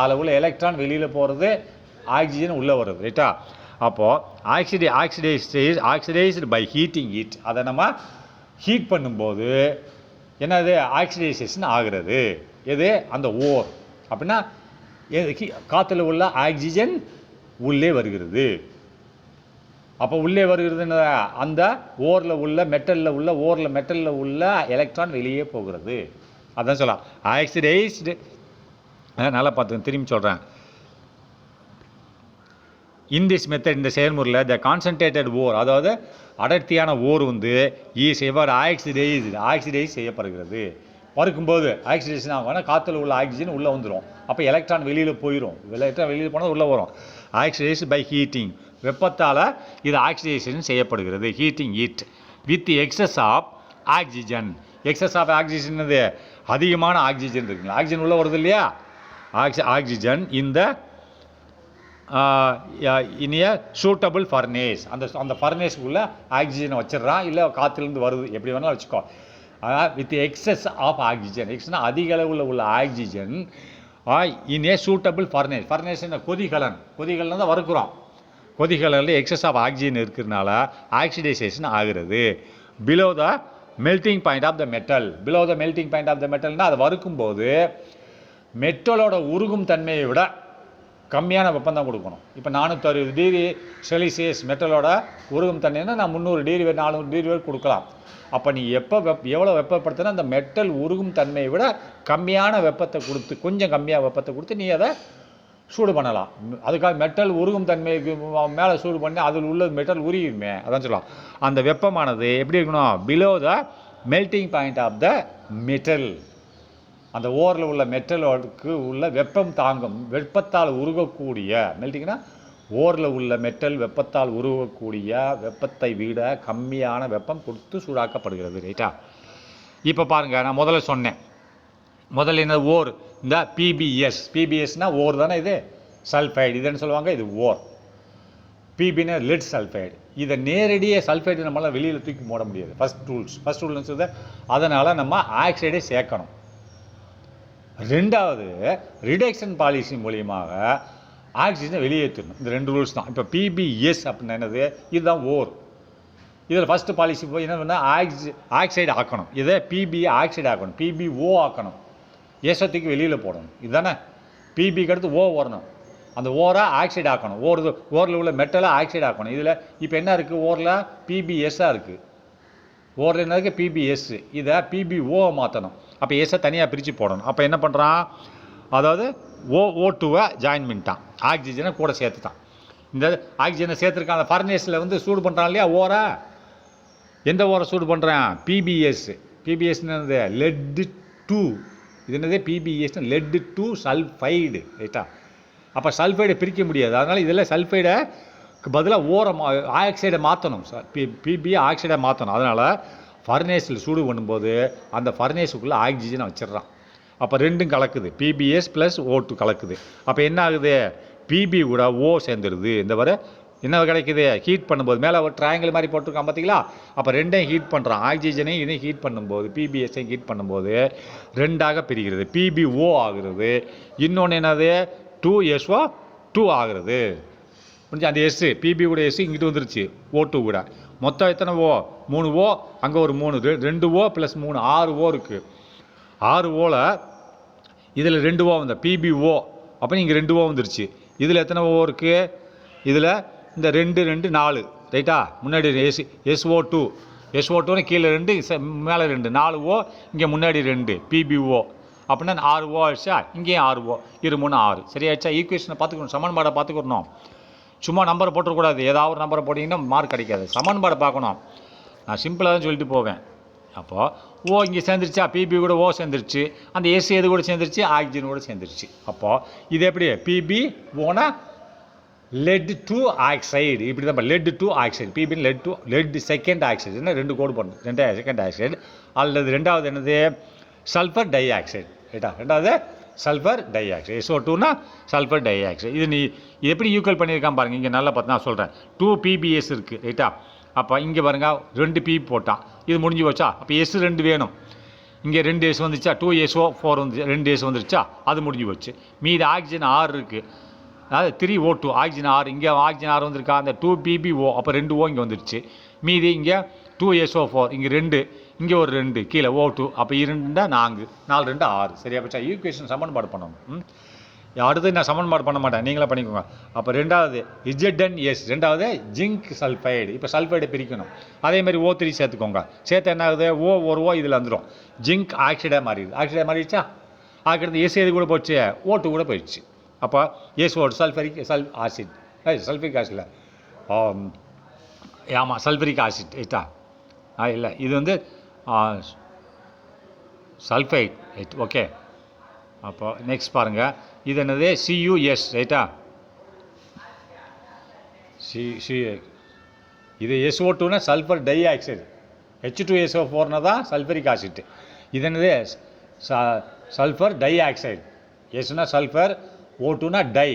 [SPEAKER 1] அதில் உள்ள எலக்ட்ரான் வெளியில் போகிறது, ஆக்சிஜன் உள்ளே வருது. ரைட்டா? அப்போது ஆக்சிடைஸ்டு பை ஹீட்டிங் இட், அதை நம்ம ஹீட் பண்ணும்போது என்னது, ஆக்சிடைசேஷன் ஆகிறது. எது, அந்த ஓர் அப்படின்னா காற்றுல உள்ள ஆக்சிஜன் உள்ளே வருகிறது. அப்போ உள்ளே வருகிறதுன்னு அந்த மெட்டலில் உள்ள எலக்ட்ரான் வெளியே போகிறது. அதான் சொல்லலாம் ஆக்சிடைஸ்டு. நல்லா பார்த்துங்க, திரும்பி சொல்கிறேன். இன் திஸ் மெத்தட், இந்த செயல்முறையில் த கான்சன்ட்ரேட்டட் ஓர், அதாவது அடர்த்தியான ஓர் ஈஸ் எவ்வாறு ஆக்சிடைஸ் செய்யப்படுகிறது. வறுக்கும்போது ஆக்சிடேஷன் ஆகும்னா காற்றுல உள்ள ஆக்சிஜன் உள்ளே வந்துடும். அப்போ எலக்ட்ரான் வெளியில் போயிடும். எலக்ட்ரான் வெளியில் போனால் உள்ளே வரும். ஆக்சிடைஸ் பை ஹீட்டிங், வெப்பத்தால் இது ஆக்சிடைசேஷன் செய்யப்படுகிறது. Heating it with excess of oxygen. Excess of oxygen இது அதிகமான ஆக்சிஜன் இருக்குங்களா, ஆக்சிஜன் உள்ளே வருது இல்லையா, ஆக்சிஜன் இந்த இனிய சூட்டபிள் ஃபர்னேஸ், அந்த ஃபர்னேஸுக்குள்ளே ஆக்சிஜனை வச்சிடறான், இல்லை காற்றுலேருந்து வருது, எப்படி வேணாலும் வச்சுக்கோ. வித் எக்ஸஸ் ஆஃப் ஆக்சிஜன், எக்ஸ்னா அதிக அளவில் உள்ள oxygen in a suitable furnace என்ன, கொதிகலன் தான் வறுக்கிறோம். கொதிகலனில் எக்ஸஸ் ஆஃப் ஆக்சிஜன் இருக்கிறதுனால ஆக்சிடைசேஷன் ஆகிறது. Below the melting point of the மெட்டல்னால் அதை வறுக்கும்போது மெட்டலோட உருகும் தன்மையை விட கம்மியான வெப்பம் தான் கொடுக்கணும். இப்போ 460 டிகிரி செல்சியஸ் மெட்டலோட உருகும் தன்மைன்னா நான் 300 டிகிரி 400 டிகிரி வரை கொடுக்கலாம். அப்போ நீ எவ்வளோ வெப்பப்படுத்தினா அந்த மெட்டல் உருகும் தன்மையை விட கம்மியான வெப்பத்தை கொடுத்து, கொஞ்சம் கம்மியாக வெப்பத்தை கொடுத்து நீ அதை சூடு பண்ணலாம். அதுக்காக மெட்டல் உருகும் தன்மைக்கு மேலே சூடு பண்ணி அதில் உள்ள மெட்டல் உருகிடுமே, அதான் சொல்லலாம். அந்த வெப்பமானது எப்படி இருக்கணும், below the melting point of the metal. அந்த ஓரில் உள்ள மெட்டலுக்கு உள்ள வெப்பம் தாங்கும், வெப்பத்தால் உருகக்கூடிய, மெல்டிங்னா ஓரில் உள்ள மெட்டல் வெப்பத்தால் உருகக்கூடிய வெப்பத்தை விட கம்மியான வெப்பம் கொடுத்து சூடாக்கப்படுகிறது. ரைட்டா? இப்போ பாருங்கள், நான் முதல்ல சொன்னேன், முதல்ல என்ன ஓர், இந்த பிபிஎஸ்னால் ஓர் தானே, இது சல்ஃபைடு, இதுன்னு சொல்லுவாங்க, இது ஓர். பிபின்னா லெட் சல்ஃபைடு. இதை நேரடியாக சல்ஃபைடு நம்மளால் வெளியில் தூக்கி போட முடியாது. ஃபஸ்ட் ரூல்னு சொல்லுது. அதனால் நம்ம ஆக்சைடை சேர்க்கணும். ரெண்டாவது, ரிடக்ஷன் பாலிசி மூலியமாக ஆக்சிஜனை வெளியேற்றணும். இந்த 2 ரூல்ஸ் தான். இப்போ பிபிஎஸ் அப்படின்னா என்னது, இதுதான் ஓர். இதில் ஃபஸ்ட்டு பாலிசி போய் என்ன பண்ணால் ஆக்சைடு ஆக்கணும். இதை பிபி ஆக்சைடு ஆக்கணும், பிபிஓ ஆக்கணும், ஏசத்துக்கு வெளியில் போடணும். இதுதானே பிபிக்கு அடுத்து ஓ வரணும். அந்த ஓரை ஆக்சைடு ஆக்கணும். ஓரில் உள்ள மெட்டலை ஆக்சைடு ஆக்கணும். இதில் இப்போ என்ன இருக்குது, ஓரில் பிபிஎஸ்ஸாக இருக்குது. ஓரில் என்ன இருக்குது, பிபிஎஸ். இதை பிபிஓவை மாற்றணும். அப்போ எஸ்ஸை தனியாக பிரித்து போடணும். அப்போ என்ன பண்ணுறான், அதாவது O2வை ஜாயின் பண்ணிட்டான், ஆக்சிஜனை கூட சேர்த்துட்டான். இந்த ஆக்சிஜனை சேர்த்துருக்கான். அந்த ஃபர்னேஸில் வந்து சூடு பண்ணுறான் இல்லையா ஓரை, எந்த ஓரை சூடு பண்ணுறான், பிபிஎஸ். பிபிஎஸ்ன்னு லெட் 2. இது என்னது, பிபிஎஸ் லெட் 2 சல்ஃபைடு, ரைட்டா. அப்போ சல்ஃபைடை பிரிக்க முடியாது. அதனால் இதில் சல்ஃபைடை பதிலாக ஆக்சைடை மாற்றணும். பிபி ஆக்சைடை மாற்றணும். அதனால் ஃபர்னேஸில் சூடு பண்ணும்போது அந்த ஃபர்னேஸுக்குள்ளே ஆக்சிஜனை வச்சிடுறான். அப்போ ரெண்டும் கலக்குது, பிபிஎஸ் ப்ளஸ் O2 கலக்குது. அப்போ என்ன ஆகுது, பிபி கூட ஓ சேர்ந்துருது. இந்த வரை என்ன கிடைக்குது, ஹீட் பண்ணும்போது மேலே ஒரு ட்ரையாங்கிள் மாதிரி போட்டிருக்கான் பார்த்தீங்களா. அப்போ ரெண்டையும் ஹீட் பண்ணுறான், ஆக்சிஜனையும் இதையும் ஹீட் பண்ணும்போது, பிபிஎஸ்ஸையும் ஹீட் பண்ணும்போது ரெண்டாக பிரிகிறது, பிபிஓ ஆகுறது. இன்னொன்று என்னது, 2SO2 ஆகுறது. புரிஞ்சு, அந்த எஸ்ஸு பிபி கூட எஸ்ஸு இங்கிட்டு வந்துருச்சு O2 கூட. மொத்தம் எத்தனை ஓ, 3 ஓ, அங்கே ஒரு 3, 2 ஓ ப்ளஸ் 3, 6 ஓ இருக்குது. 6 ஓவில் இதில் 2 ஓ வந்த பிபிஓ. அப்போ இங்கே 2 ஓ வந்துருச்சு. இதில் எத்தனை ஓ இருக்குது, இதில் இந்த 2 2 4, ரைட்டா. முன்னாடி SO2 கீழே 2 மேலே 2, 4 ஓ, இங்கே முன்னாடி 2 பிபிஓ. அப்படின்னா 6 ஓ ஆயிடுச்சா, இங்கேயும் 6 ஓ, 2 3 6. சரியாச்சா. ஈக்குவேஷனை பார்த்துக்கணும், சமன்பாடை பார்த்துக்கணும். சும்மா நம்பரை போட்டுக்கூடாது, ஏதாவது ஒரு நம்பரை போட்டிங்கன்னா மார்க் கிடைக்காது. சமன்பாடை பார்க்கணும். நான் சிம்பிளாக தான் சொல்லிட்டு போவேன். அப்போது ஓ இங்கே சேர்ந்துருச்சா, பிபி கூட ஓ சேர்ந்துருச்சு. அந்த எஸ் எது கூட சேர்ந்துருச்சு, ஆக்சிஜன் கூட சேர்ந்துருச்சு. அப்போது இது எப்படி, பிபி ஓனா லெட் 2 ஆக்சைடு, இப்படி தான் லெட் 2 ஆக்சைடு. பிபின்னு லெட் செகண்ட் ஆக்சைடு. என்ன 2 கோடு போடணும், 2 செகண்ட் ஆக்சைடு. அல்லது ரெண்டாவது என்னது, சல்ஃபர் டை ஆக்சைடு, ரைட்டா. ரெண்டாவது சல்ஃபர் டை ஆக்சைடு, SO2னா சல்ஃபர் டை ஆக்சைடு. இது எப்படி ஈக்குவல் பண்ணியிருக்கான் பாருங்கள். இங்கே நல்லா பார்த்து நான் சொல்கிறேன், 2 பிபிஎஸ் இருக்குது, ரைட்டா. அப்போ இங்கே பாருங்க 2 பிபி போட்டான், இது முடிஞ்சு வச்சா. அப்போ எஸ் 2 வேணும். இங்கே 2 எஸ் வந்துச்சா, 2SO4 வந்து 2 எஸ் வந்துருச்சா, அது முடிஞ்சு வச்சு. மீது ஆக்சிஜன் 6 இருக்குது, அதாவது 3O2, ஆக்சிஜன் 6. இங்கே ஆக்சிஜன் 6 வந்திருக்கா, அந்த 2 பிபிஓ. அப்போ 2 ஓ இங்கே வந்துருச்சு. மீதி இங்கே 2SO4, இங்கே 2, இங்கே ஒரு 2, கீழே O2. அப்போ 2 4, 4 2 6. சரியா போச்சா. ஈக்குவேஷன் சமன்பாடு பண்ணணும். அடுத்து நான் சமன்பாடு பண்ண மாட்டேன், நீங்களே பண்ணிக்கோங்க. அப்போ ரெண்டாவது ZnS, ரெண்டாவது ஜிங்க் சல்ஃபைடு. இப்போ சல்ஃபைடை பிரிக்கணும். அதேமாதிரி O3 சேர்த்துக்கோங்க. சேர்த்து என்ன ஆகுது, ஒரு ஓ இதில் வந்துடும், ஜிங்க் ஆக்சைடாக மாறிடுது. ஆக்சைடாக மாறிடுச்சா, ஆக்கிறது எஸ் எது கூட போச்சு, O2 கூட போயிடுச்சு. அப்போ SO2 sulphuric acid, sulphuric acid இல்லை, ஆமாம் சல்ஃபரிக் ஆசிட், ரைட்டா. இல்லை இது வந்து சல்ஃபைட், ரைட். ஓகே. அப்போ நெக்ஸ்ட் பாருங்கள், இது என்னது, CuS, ரைட்டா. இது SO2னா சல்ஃபர் டை ஆக்சைடு, H2SO4னா தான் சல்ஃபரிக் ஆசிட். இது என்னது, சல்ஃபர் டை ஆக்சைடு. எஸ்னா சல்ஃபர், O2னா டை,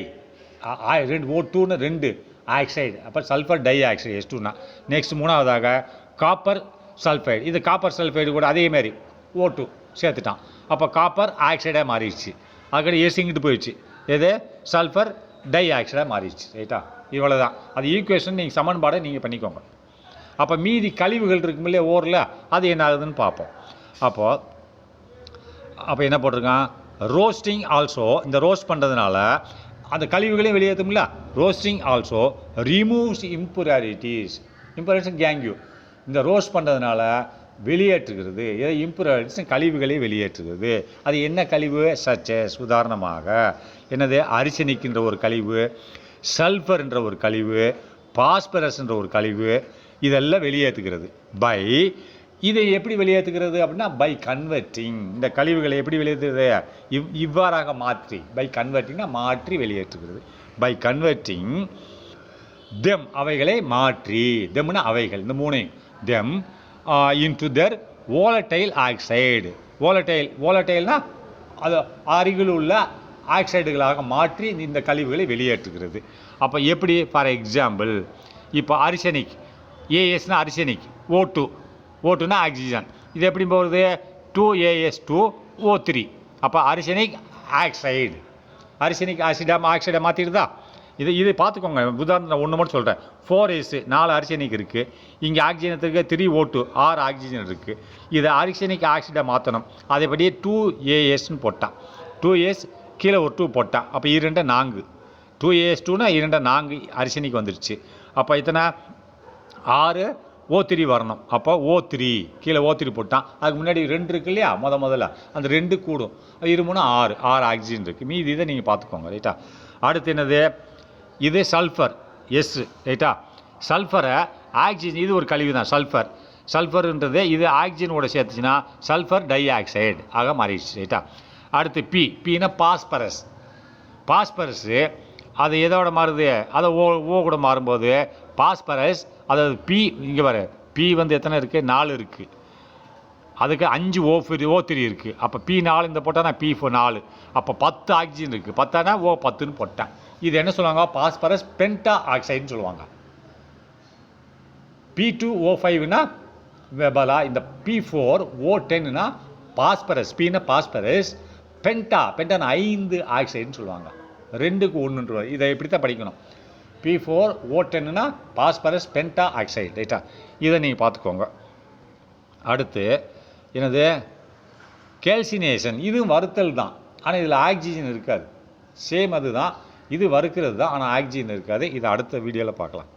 [SPEAKER 1] O2னா 2 ஆக்சைடு. அப்போ சல்ஃபர் டை ஆக்சைடு S2னா. நெக்ஸ்ட் மூணாவதாக காப்பர் சல்ஃபைடு. இது காப்பர் சல்ஃபைடு கூட அதேமாரி O2 சேர்த்துட்டான். அப்போ காப்பர் ஆக்சைடாக மாறிடுச்சு. அதுக்கடி இங்கிட்டு போயிடுச்சு, எது சல்ஃபர் டை ஆக்சைடாக மாறிடுச்சு, ரைட்டா. இவ்வளோ தான். அது ஈக்குவேஷன் நீங்கள் சமன்பாடை நீங்கள் பண்ணிக்கோங்க. அப்போ மீதி கழிவுகள் இருக்கும் இல்லையா ஓரில், அது என்ன ஆகுதுன்னு பார்ப்போம். அப்போ என்ன போட்டிருக்கான், ரோஸ்டிங் ஆல்சோ. இந்த ரோஸ்ட் பண்ணுறதுனால அந்த கழிவுகளையும் வெளியேற்றும்ல. Roasting also removes impurities, gangue. இந்த ரோஸ்ட் பண்ணுறதுனால வெளியேற்றுகிறது, இம்புராரிட்டிஸ் கழிவுகளை வெளியேற்றுகிறது. அது என்ன கழிவு, சச்சஸ், உதாரணமாக என்னது, அரிசனிக்கின்ற ஒரு கழிவு, சல்ஃபர் என்ற ஒரு கழிவு, பாஸ்பரஸ் என்ற ஒரு கழிவு, இதெல்லாம் வெளியேற்றுகிறது. இதை எப்படி வெளியேற்றுகிறது அப்படின்னா, பை கன்வெர்ட்டிங். இந்த கழிவுகளை எப்படி வெளியேற்றுகிறது, இவ்வாறாக மாற்றி, பை கன்வெர்ட்டிங்னா மாற்றி வெளியேற்றுகிறது. பை கன்வெர்ட்டிங் தெம், அவைகளை மாற்றி, தெம்னா அவைகள், இந்த மூணையும், தெம் இன்டு தேர் volatile ஆக்சைடு. volatile அது அருகில் உள்ள ஆக்சைடுகளாக மாற்றி இந்த கழிவுகளை வெளியேற்றுகிறது. அப்போ எப்படி, ஃபார் எக்ஸாம்பிள் இப்போ அரிசனிக், ஏஎஸ்னா அரிசனிக், O2னா ஆக்சிஜன். இது எப்படி போகிறது, 2AS2O3. அப்போ அரிசனிக் ஆக்சைடு, அரிசனிக் ஆக்சைடை மாற்றிடுதா. இது பார்த்துக்கோங்க. உதாரணம் ஒன்று மட்டும் சொல்கிறேன். 4S 4 அரிசனிக் இருக்குது. இங்கே ஆக்சிஜனத்துக்கு 3O2 6 ஆக்சிஜன் இருக்குது. இதை அரிசனிக் ஆக்சைடை மாற்றணும். அதேபடியே 2ASன்னு போட்டான், 2S கீழே ஒரு 2 போட்டான். அப்போ 2 4, 2as2னா 2 4 அரிசனிக் வந்துடுச்சு. அப்போ இத்தனை 6 O3 வரணும். அப்போ O3 கீழே O3 போட்டான். அதுக்கு முன்னாடி 2 இருக்கு இல்லையா, முதல்ல அந்த 2 கூடும். 2 6 ஆக்சிஜன் இருக்குது. மீதி இதை நீங்கள் பார்த்துக்கோங்க, ரைட்டா. அடுத்து என்னது, இது சல்ஃபர் எஸ், ரைட்டா. சல்ஃபரை ஆக்சிஜன், இது ஒரு கழிவு தான் சல்ஃபர்ன்றது, இது ஆக்சிஜனோட சேர்த்துச்சுன்னா சல்ஃபர் டை ஆக்சைடு ஆக மாறிடுச்சு, ரைட்டா. அடுத்து பின்னா பாஸ்பரஸு அது எதோட மாறுது, அதை ஓ கூட மாறும்போது பாஸ்பரஸ், அதாவது பி இங்கே வர பி வந்து எத்தனை இருக்குது, 4 இருக்குது. அதுக்கு 5 O3 இருக்குது. அப்போ P4 இந்த போட்டால் P4 4, அப்போ 10 ஆக்சிஜன் இருக்குது. 10னா O10ன்னு போட்டேன். இது என்ன சொல்லுவாங்க, பாஸ்பரஸ் பென்டா ஆக்சைடுன்னு சொல்லுவாங்க. P2O5னா வெபலா, இந்த P4O10னா பாஸ்பரஸ், Pனா பாஸ்பரஸ், பென்டானா 5 ஆக்சைடுன்னு சொல்லுவாங்க. 2க்கு 1 இதை இப்படி தான் படிக்கணும். P4O10னா பாஸ்பரஸ் பென்டா ஆக்சைடு, ரைட்டா. இதை நீங்கள் பார்த்துக்கோங்க. அடுத்து என்னது, கேல்சினேஷன், இதுவும் வறுத்தல் தான். ஆனால் இதில் ஆக்சிஜன் இருக்காது. சேம் அது தான், இது வறுக்கிறது தான், ஆனால் ஆக்சிஜன் இருக்காது. இதை அடுத்த வீடியோவில் பார்க்கலாம்.